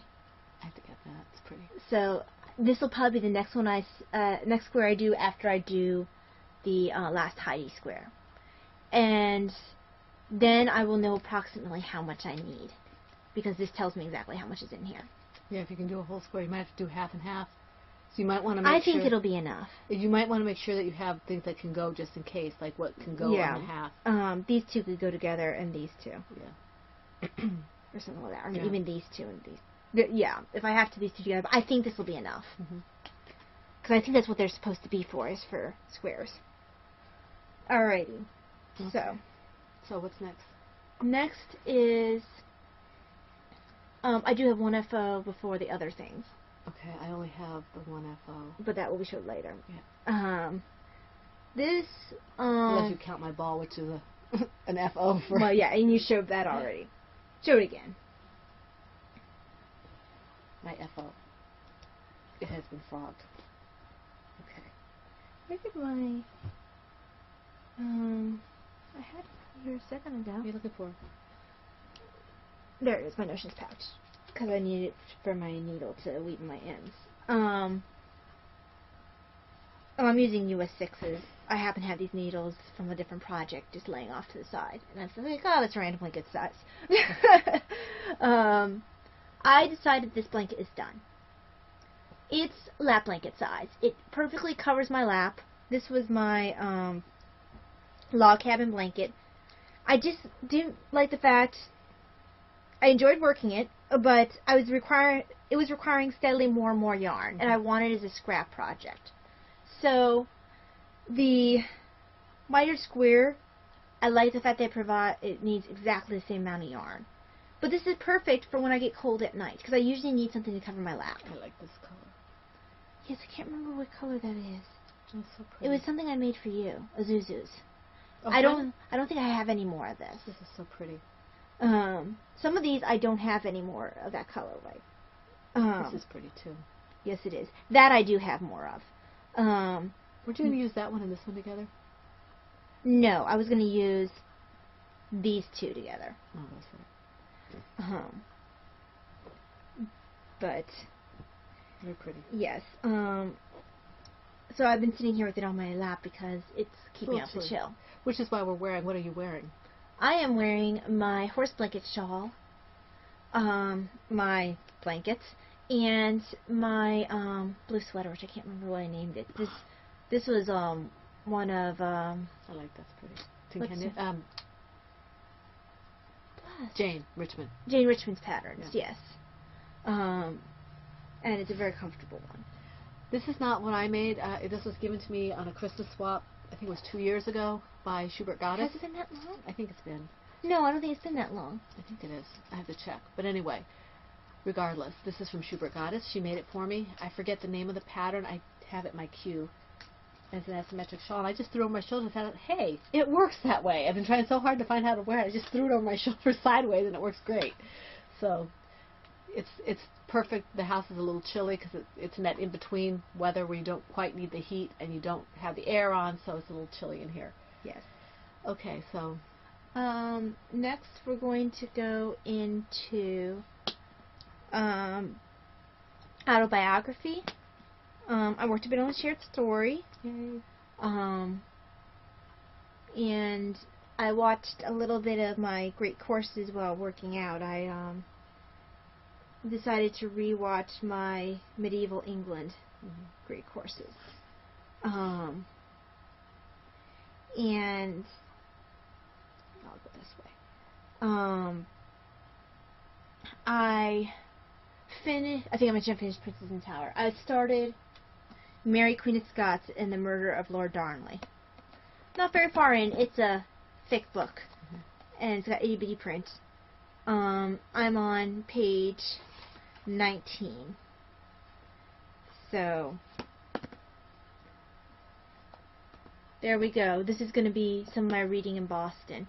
I have to get that. It's pretty. So this will probably be the next one next square I do after I do the last Heidi square, and then I will know approximately how much I need, because this tells me exactly how much is in here. Yeah, if you can do a whole square, you might have to do half and half. So you might want to make sure... I think it'll be enough. You might want to make sure that you have things that can go just in case, like what can go on the half. These 2 could go together, and these 2. Yeah. Or something like that. Or even these 2 and these. Yeah, if I have to these 2 together. But I think this will be enough. Because I think that's what they're supposed to be for, is for squares. Alrighty. Okay. So what's next? Next is... I do have 1 FO before the other things. Okay, I only have the 1 FO. But that will be showed later. Yeah. This... Unless you count my ball, which is an FO for... Well, yeah, and you showed that already. Show it again. My FO. It has been frogged. Okay. Where did my... I had it here a second ago. What are you looking for? There it is, my notions pouch. Because I need it for my needle to weave in my ends. I'm using US 6s. I happen to have these needles from a different project just laying off to the side. And I was like, oh, that's randomly good size. I decided this blanket is done. It's lap blanket size. It perfectly covers my lap. This was my log cabin blanket. I just didn't like the fact... I enjoyed working it, but it was requiring steadily more and more yarn, and I wanted it as a scrap project. So, the miter square, I like the fact that it needs exactly the same amount of yarn. But this is perfect for when I get cold at night, because I usually need something to cover my lap. I like this color. Yes, I can't remember what color that is. It's so pretty. It was something I made for you, a Zuzu's. Oh, I don't think I have any more of this. This is so pretty. Some of these I don't have any more of that colorway. This is pretty too. Yes, it is. That I do have more of. Weren't you going to use that one and this one together? No, I was going to use these 2 together. Oh, that's right. But they're pretty. Yes. So I've been sitting here with it on my lap because it's keeping out the chill. Which is why we're wearing. What are you wearing? I am wearing my horse blanket shawl, my blankets, and my blue sweater, which I can't remember what I named it. This was one of I like that's pretty. Black. Jane Richmond. Jane Richmond's patterns, yes. And it's a very comfortable one. This is not what I made. This was given to me on a Christmas swap, I think it was 2 years ago, by Schubert Goddess. Has it been that long? I think it's been. No, I don't think it's been that long. I think it is. I have to check. But anyway, regardless, this is from Schubert Goddess. She made it for me. I forget the name of the pattern. I have it in my queue as an asymmetric shawl. And I just threw it over my shoulder and thought, hey, it works that way. I've been trying so hard to find how to wear it. I just threw it over my shoulder sideways, and it works great. So it's perfect. The house is a little chilly because it's in that in-between weather where you don't quite need the heat and you don't have the air on, so it's a little chilly in here. Yes. Okay, so... next we're going to go into autobiography. I worked a bit on a shared story. Yay. And I watched a little bit of my great courses while working out. I decided to rewatch my medieval England great courses. And I'll go this way. I think I'm going to finish Princess and Tower. I started Mary, Queen of Scots and the Murder of Lord Darnley. Not very far in. It's a thick book. And it's got itty bitty print. I'm on page 19. So there we go. This is going to be some of my reading in Boston.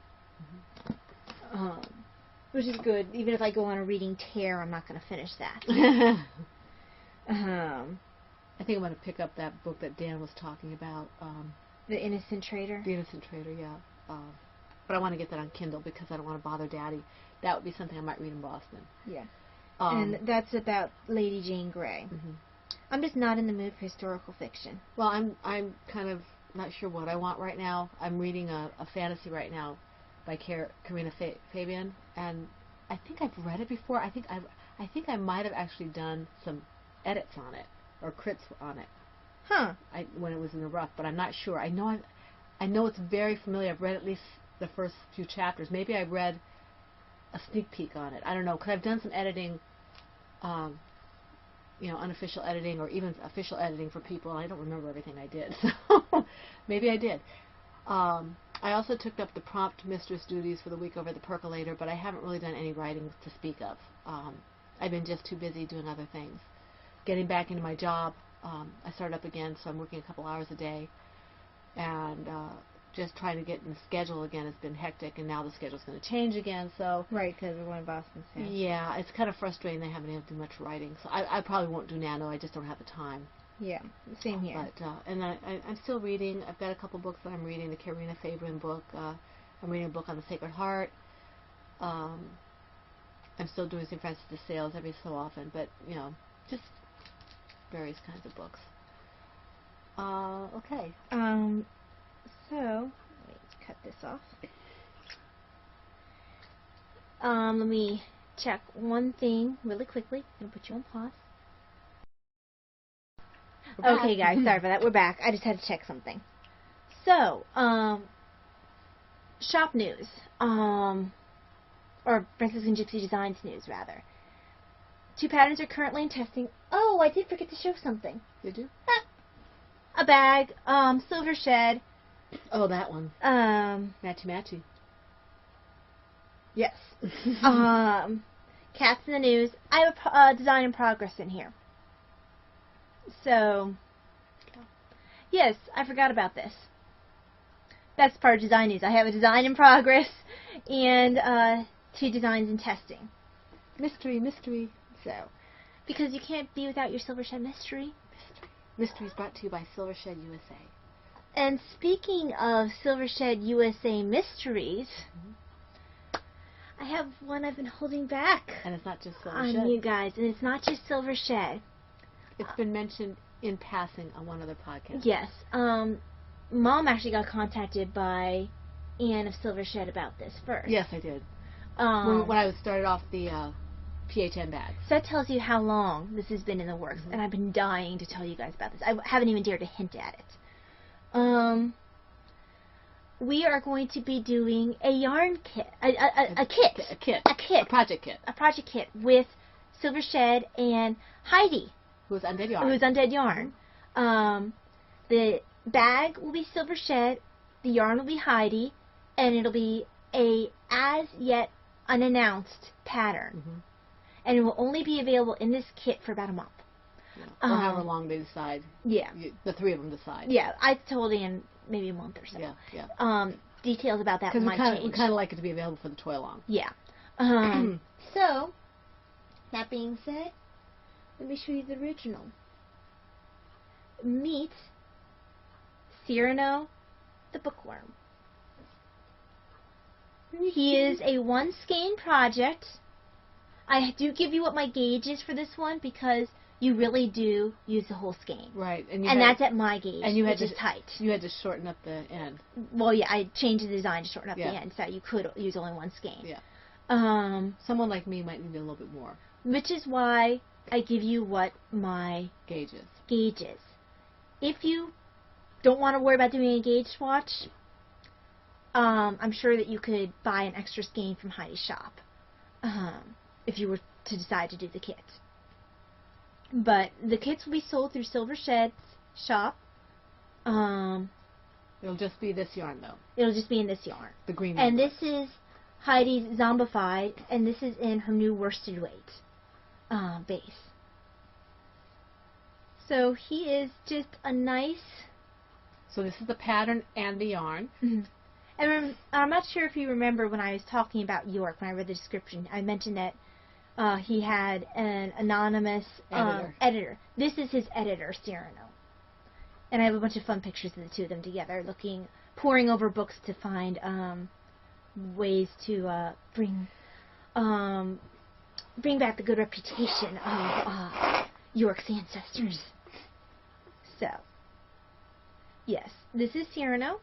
Which is good. Even if I go on a reading tear, I'm not going to finish that. I think I'm going to pick up that book that Dan was talking about. The Innocent Trader? The Innocent Trader, yeah. But I want to get that on Kindle because I don't want to bother Daddy. That would be something I might read in Boston. Yeah. And that's about Lady Jane Grey. Mm-hmm. I'm just not in the mood for historical fiction. Well, I'm kind of not sure what I want right now. I'm reading a fantasy right now by Karina Fabian, and I think I've read it before. I think I might have actually done some edits on it or crits on it. Huh. When it was in the rough, but I'm not sure. I know it's very familiar. I've read at least the first few chapters. Maybe I read a sneak peek on it. I don't know, because I've done some editing, unofficial editing or even official editing for people, and I don't remember everything I did. So maybe I did. I also took up the prompt mistress duties for the week over the percolator, but I haven't really done any writing to speak of. I've been just too busy doing other things. Getting back into my job, I started up again, so I'm working a couple hours a day, and just trying to get in the schedule again has been hectic, and now the schedule's going to change again. So right, because we're going to Boston soon. Yeah, it's kind of frustrating they haven't been able to do much writing. So I probably won't do Nano. I just don't have the time. Yeah, same here. But and I'm still reading. I've got a couple books that I'm reading. The Karina Fabian book. I'm reading a book on the Sacred Heart. I'm still doing St. Francis de Sales every so often, but just various kinds of books. Okay. So let me cut this off. Let me check one thing really quickly. I'm gonna put you on pause. Okay, guys, sorry for that. We're back. I just had to check something. So, shop news, or Princess and Gypsy Designs news, rather. 2 patterns are currently in testing. Oh, I did forget to show something. Did you? A bag, silver shed. Oh, that one. Matchy. Yes. Cats in the news. I have a design in progress in here. So, yes, I forgot about this. That's part of design news. I have a design in progress and 2 designs in testing. Mystery. So, because you can't be without your Silver Shed mystery. Mystery is brought to you by Silver Shed USA. And speaking of Silver Shed USA mysteries, I have one I've been holding back. And it's not just Silver on Shed. You guys, and it's not just Silver Shed. It's been mentioned in passing on one other podcast. Yes. Mom actually got contacted by Anne of Silver Shed about this first. Yes, I did. When I started off the PHN bags. So that tells you how long this has been in the works, and I've been dying to tell you guys about this. I haven't even dared to hint at it. we are going to be doing a yarn kit, a project kit with Silver Shed and Heidi, who's Undead Yarn. The bag will be Silver Shed, the yarn will be Heidi, and it'll be a as yet unannounced pattern, and it will only be available in this kit for about a month. Yeah. Or however long they decide. Yeah. The three of them decide. Yeah, I told Ann maybe a month or so. Yeah. Details about that might change. We kind of like it to be available for the toy along. Yeah. So, that being said, let me show you the original. Meet Cyrano the Bookworm. He is a one skein project. I do give you what my gauge is for this one because you really do use the whole skein. Right. And that's at my gauge, which is tight. You had to shorten up the end. Well, yeah, I changed the design to shorten up the end so you could use only one skein. Yeah. Someone like me might need a little bit more. Which is why I give you what my gauge is. If you don't want to worry about doing a gauge swatch, I'm sure that you could buy an extra skein from Heidi's shop if you were to decide to do the kit. But the kits will be sold through Silver Shed's shop. It'll just be this yarn, though. It'll just be in this yarn. The green one. And this is Heidi's Zombified, and this is in her new worsted weight base. So he is just a nice... So this is the pattern and the yarn. And I'm not sure if you remember when I was talking about York, when I read the description, I mentioned that he had an anonymous editor. This is his editor, Cyrano. And I have a bunch of fun pictures of the two of them together, poring over books to find ways to bring back the good reputation of York's ancestors. So, yes, this is Cyrano.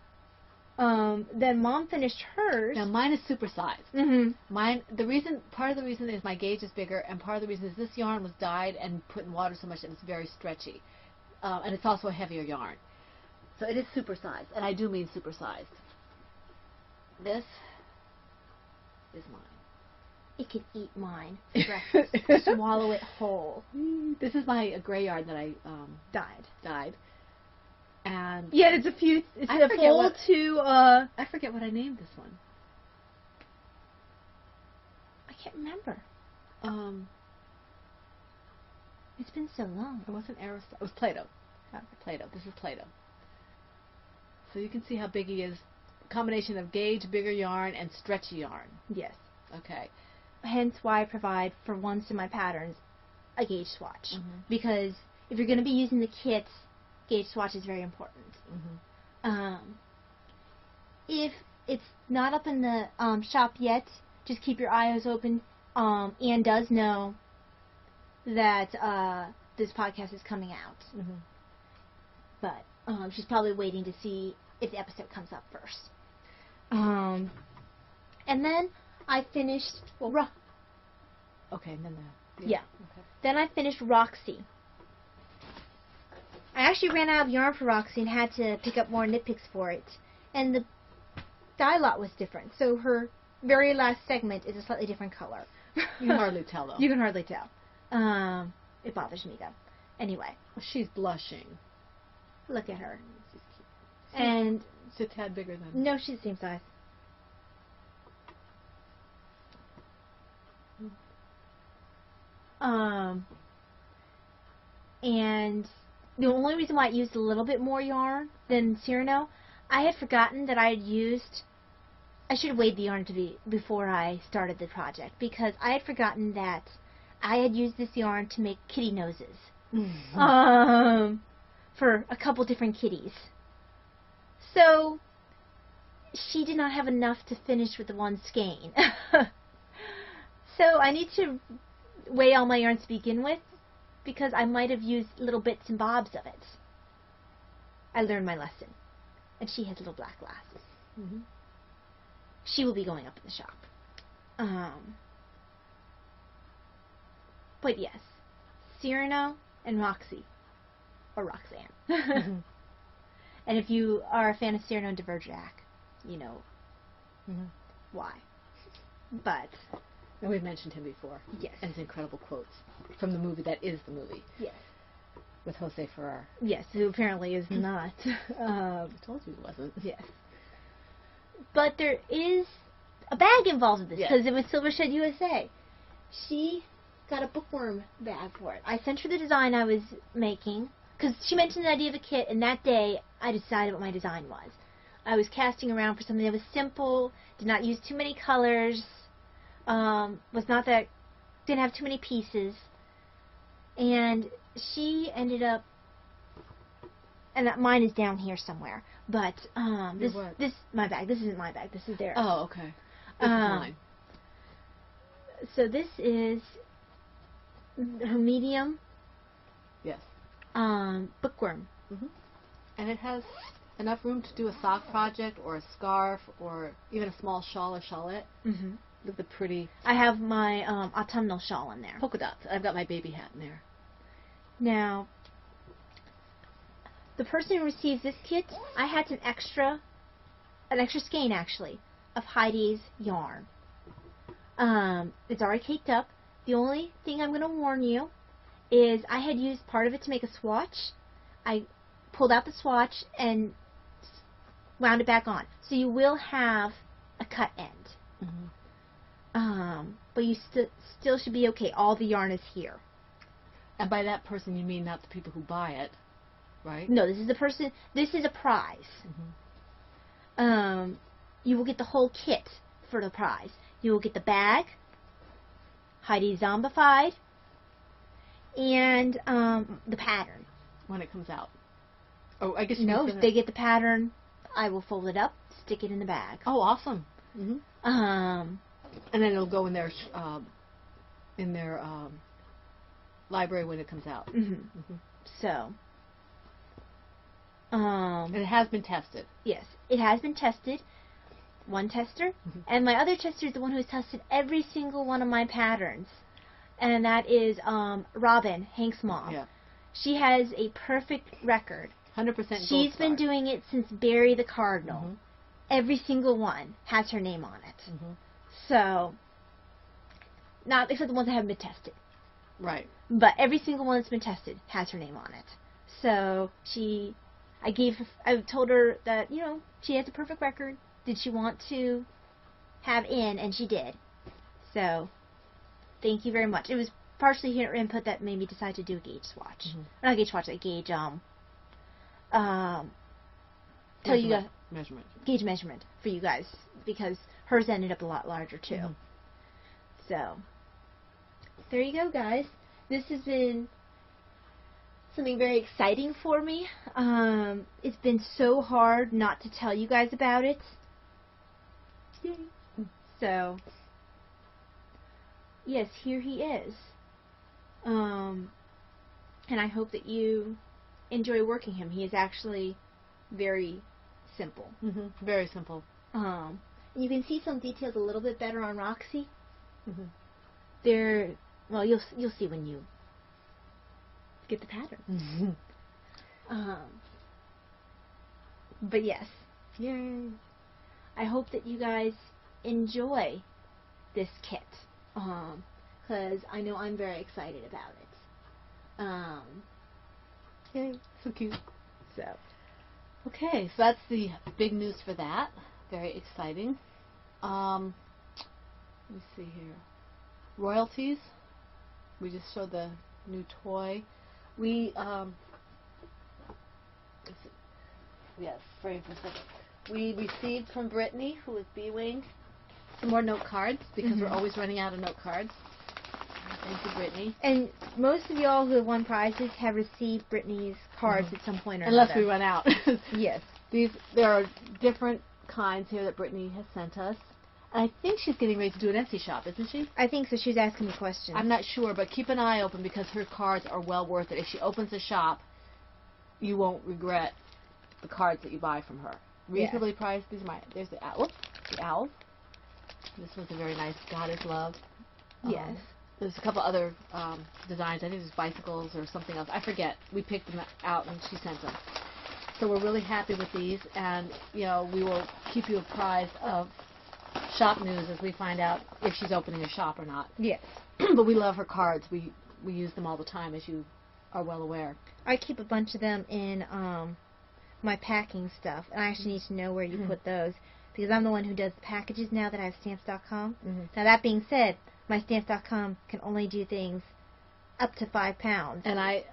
Then Mom finished hers. Now mine is supersized. Mine, part of the reason is my gauge is bigger, and part of the reason is this yarn was dyed and put in water so much that it's very stretchy, and it's also a heavier yarn. So it is supersized, and I do mean supersized. This is mine. It could eat mine for breakfast. Swallow it whole. This is my gray yarn that I dyed. And yeah, it's a few. It's a full to. I forget what I named this one. I can't remember. It's been so long. It wasn't Aristotle. It was Plato. Plato. This is Plato. So you can see how big he is. Combination of gauge, bigger yarn, and stretchy yarn. Yes. Okay. Hence why I provide for once in my patterns a gauge swatch, because if you're going to be using the kits, gauge swatch is very important. If it's not up in the shop yet, just keep your eyes open. Anne does know that this podcast is coming out, but she's probably waiting to see if the episode comes up first. And then I finished... okay, and then Okay. Then I finished Roxy. I actually ran out of yarn for Roxy and had to pick up more knit picks for it. And the dye lot was different, so her very last segment is a slightly different color. You can hardly tell, though. You can hardly tell. It bothers me, though. Anyway. Well, she's blushing. Look at her. She's cute. And... She's a tad bigger than... No, she's the same size. And the only reason why I used a little bit more yarn than Cyrano, I had forgotten that I had used... I should have weighed the yarn before I started the project, because I had forgotten that I had used this yarn to make kitty noses. For a couple different kitties. So, she did not have enough to finish with the one skein. So, I need to weigh all my yarns to begin with, because I might have used little bits and bobs of it. I learned my lesson. And she has little black glasses. She will be going up in the shop. But yes, Cyrano and Roxy. Or Roxanne. And if you are a fan of Cyrano and Diverjack, you know, Mm-hmm. why. But and we've mentioned him before. Yes. And his incredible quotes from the movie that is the movie. Yes. With Jose Ferrer. Yes, who apparently is not. I told you he wasn't. Yes. But there is a bag involved in this, because it was Silvershed USA. She got a bookworm bag for it. I sent her the design I was making, because she mentioned the idea of a kit, and that day I decided what my design was. I was casting around for something that was simple, did not use too many colors, didn't have too many pieces, and she ended up, and mine is down here somewhere, but this my bag. This isn't my bag. This is theirs. Oh, okay. This is mine. So this is her medium. Yes. Bookworm. Mm-hmm. And it has enough room to do a sock project or a scarf or even a small shawl or shawlette. Mm-hmm. Look at the pretty. I have my autumnal shawl in there. Polka dots. I've got my baby hat in there. Now, the person who receives this kit, I had an extra skein actually of Heidi's yarn. It's already caked up. The only thing I'm going to warn you is I had used part of it to make a swatch. I pulled out the swatch and wound it back on. So you will have a cut end. Mm-hmm. But you still should be okay. All the yarn is here. And by that person, you mean not the people who buy it, right? No, this is the person. This is a prize. Mm-hmm. You will get the whole kit for the prize. You will get the bag, Heidi Zombified, and the pattern. When it comes out. Oh, I guess they get the pattern. I will fold it up, stick it in the bag. Oh, awesome. Mm-hmm. And then it'll go in their library when it comes out. Mm-hmm. Mm-hmm. So. And it has been tested. Yes, it has been tested. One tester, and my other tester is the one who has tested every single one of my patterns, and that is Robin, Hank's mom. Yeah. She has a perfect record. 100% gold She's been star. doing it since Barry the Cardinal. Mm-hmm. Every single one has her name on it. Mm-hmm. So, not except the ones that haven't been tested. Right. But every single one that's been tested has her name on it. So I told her that, she has a perfect record. Did she want to have in, and she did. So, thank you very much. It was partially her input that made me decide to do a gauge swatch. Mm-hmm. Not a gauge swatch, a gauge, measurement. Gauge measurement for you guys, because hers ended up a lot larger too. Mm-hmm. So, there you go, guys. This has been something very exciting for me. It's been so hard not to tell you guys about it. Yay. So, yes, here he is. And I hope that you enjoy working him. He is actually very simple. Mm-hmm. Very simple. And you can see some details a little bit better on Roxy. Mm-hmm. Well, you'll see when you get the pattern. Mm-hmm. But yes. Yay. I hope that you guys enjoy this kit. Because I know I'm very excited about it. Yay. So cute. So. Okay, so that's the big news for that. Very exciting. Let me see here. Royalties. We just showed the new toy. We, yes, very specific. We received from Brittany, who is B-Wing, some more note cards, because we're always running out of note cards. Thank you, Brittany. And most of y'all who have won prizes have received Brittany's cards at some point or Unless another. we run out. Yes. There are different kinds here that Brittany has sent us. And I think she's getting ready to do an Etsy shop, isn't she? I think so. She was asking me questions. I'm not sure, but keep an eye open because her cards are well worth it. If she opens a shop, you won't regret the cards that you buy from her. Reasonably priced. There's the owl. The owl. This one's a very nice God is Love. Yes. There's a couple other designs. I think there's bicycles or something else. I forget. We picked them out and she sent them. So we're really happy with these, and we will keep you apprised of shop news as we find out if she's opening a shop or not. Yes. But we love her cards. We use them all the time, as you are well aware. I keep a bunch of them in my packing stuff, and I actually need to know where you put those, because I'm the one who does the packages now that I have Stamps.com. Now, that being said, my Stamps.com can only do things up to 5 pounds. And I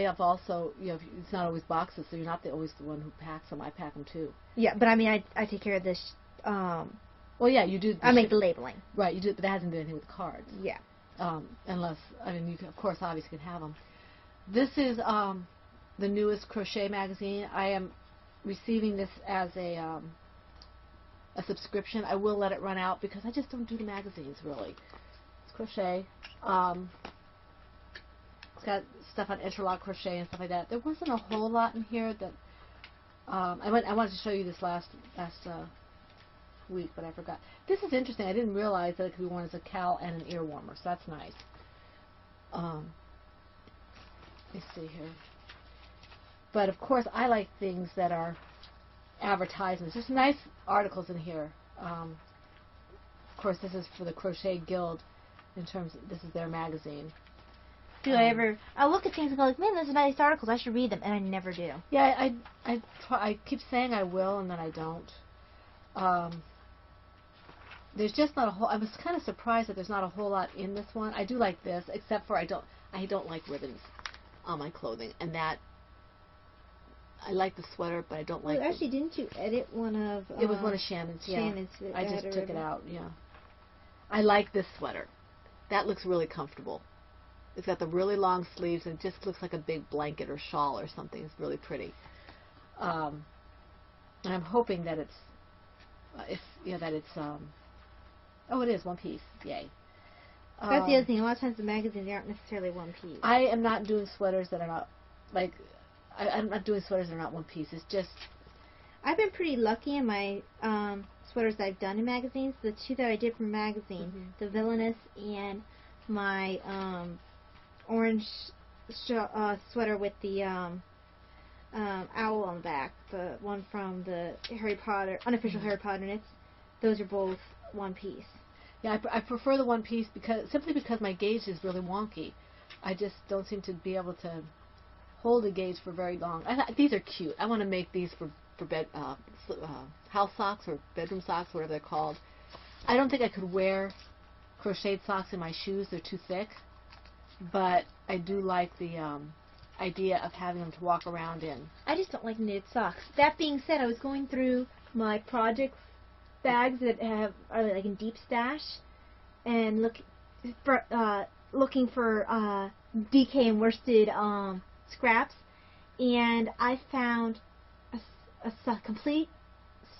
have also, it's not always boxes, so you're not always the one who packs them. I pack them too. Yeah, but I mean, I take care of this. Well, yeah, you do. I make the labeling. Right, you do, but that hasn't done anything with the cards. Yeah. Unless, you can, of course, obviously can have them. This is the newest crochet magazine. I am receiving this as a subscription. I will let it run out because I just don't do the magazines, really. It's crochet. It's got stuff on interlock crochet and stuff like that. There wasn't a whole lot in here that I wanted to show you this last week, but I forgot. This is interesting. I didn't realize that it could be worn as a cowl and an ear warmer, so that's nice. Let me see here. But of course, I like things that are advertisements. There's nice articles in here. Of course, this is for the Crochet Guild. In terms of, this is their magazine. I'll look at things and go like, man, those are nice articles. I should read them, and I never do. Yeah, I keep saying I will, and then I don't. There's just not a whole. I was kind of surprised that there's not a whole lot in this one. I do like this, except for I don't like ribbons on my clothing, and that I like the sweater, but I don't like. Well, actually, didn't you edit one of? It was one of Shannon's. Yeah, Shannon's. I just took it out. Yeah, I like this sweater. That looks really comfortable. It's got the really long sleeves, and it just looks like a big blanket or shawl or something. It's really pretty. And I'm hoping that it's, oh, it is one piece. Yay. That's the other thing. A lot of times the magazines, they aren't necessarily one piece. I am not doing sweaters that are not, I'm not doing sweaters that are not one piece. It's just... I've been pretty lucky in my sweaters that I've done in magazines. The two that I did from magazine, the Villainous and my orange sweater with the owl on the back, the one from the Harry Potter, unofficial Harry Potter knits, those are both one piece. Yeah, I prefer the one piece simply because my gauge is really wonky. I just don't seem to be able to hold a gauge for very long. These are cute. I want to make these for bed house socks or bedroom socks, whatever they're called. I don't think I could wear crocheted socks in my shoes. They're too thick. But I do like the idea of having them to walk around in. I just don't like knitted socks. That being said, I was going through my project bags that are like in deep stash and looking for DK and worsted scraps, and I found a complete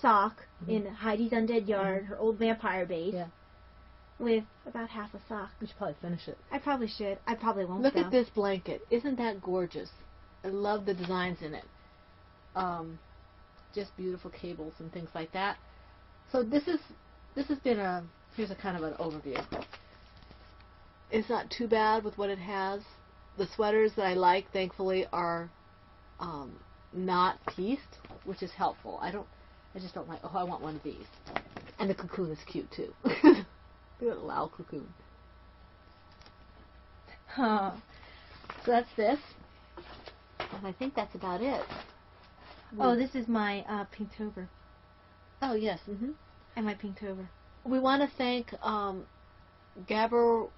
sock in Heidi's Undead Yard, her old vampire base. Yeah. With about half a sock. We should probably finish it. I probably should. I probably won't. Look at this blanket. Isn't that gorgeous? I love the designs in it. Just beautiful cables and things like that. So this has been here's a kind of an overview. It's not too bad with what it has. The sweaters that I like, thankfully, are not pieced, which is helpful. I just don't like. Oh, I want one of these. And the cocoon is cute too. Look at the loud cocoon. So that's this. And I think that's about it. Oh, this is my Pinktober. Oh, yes. And my Pinktober. We want to thank Gabber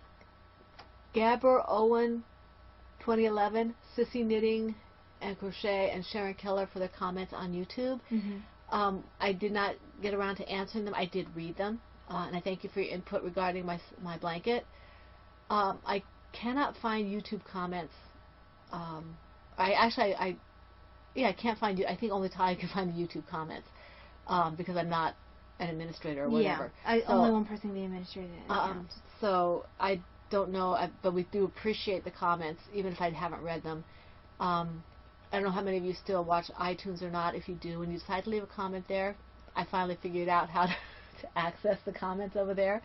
Owen 2011, Sissy Knitting and Crochet, and Sharon Keller for their comments on YouTube. I did not get around to answering them. I did read them. And I thank you for your input regarding my blanket. I cannot find YouTube comments. I can't find you. I think only Ty can find the YouTube comments because I'm not an administrator or whatever. Yeah, only one person can be administrator. So I don't know, but we do appreciate the comments, even if I haven't read them. I don't know how many of you still watch iTunes or not. If you do, when you decide to leave a comment there, I finally figured out how to access the comments over there.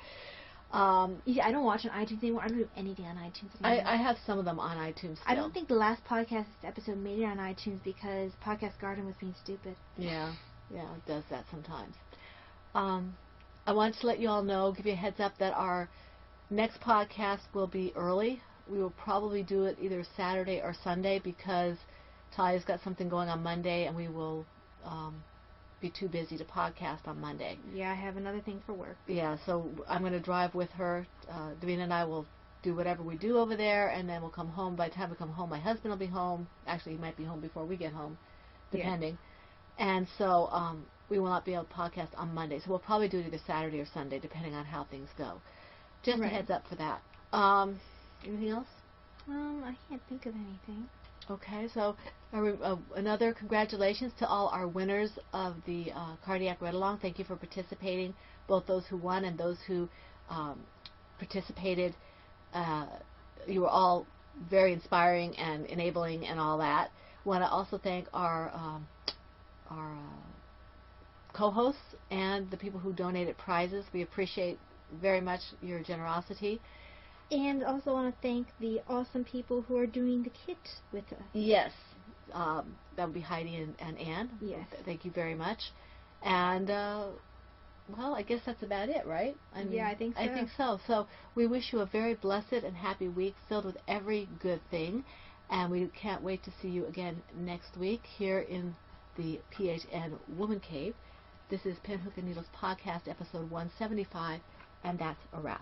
Yeah, I don't watch on iTunes anymore. I don't do anything on iTunes anymore. I have some of them on iTunes still. I don't think the last podcast episode made it on iTunes because Podcast Garden was being stupid. Yeah, it does that sometimes. I wanted to let you all know, give you a heads up that our next podcast will be early. We will probably do it either Saturday or Sunday because Talia's got something going on Monday, and we will be too busy to podcast on Monday. Yeah, I have another thing for work. Yeah, so I'm going to drive with her. Davina and I will do whatever we do over there, and then we'll come home. By the time we come home, my husband will be home. Actually, he might be home before we get home, depending. Yeah. And so we will not be able to podcast on Monday. So we'll probably do it either Saturday or Sunday, depending on how things go. Just a heads up for that. Anything else? I can't think of anything. Okay, so another congratulations to all our winners of the Cardiac Read-Along. Thank you for participating, both those who won and those who participated. You were all very inspiring and enabling and all that. I want to also thank our co-hosts and the people who donated prizes. We appreciate very much your generosity. And also want to thank the awesome people who are doing the kit with us. Yes. That would be Heidi and Ann. Yes. Thank you very much. And, well, I guess that's about it, right? Yeah, I think so. I think so. So we wish you a very blessed and happy week filled with every good thing. And we can't wait to see you again next week here in the PHN Woman Cave. This is Pinhook and Needles Podcast, episode 175, and that's a wrap.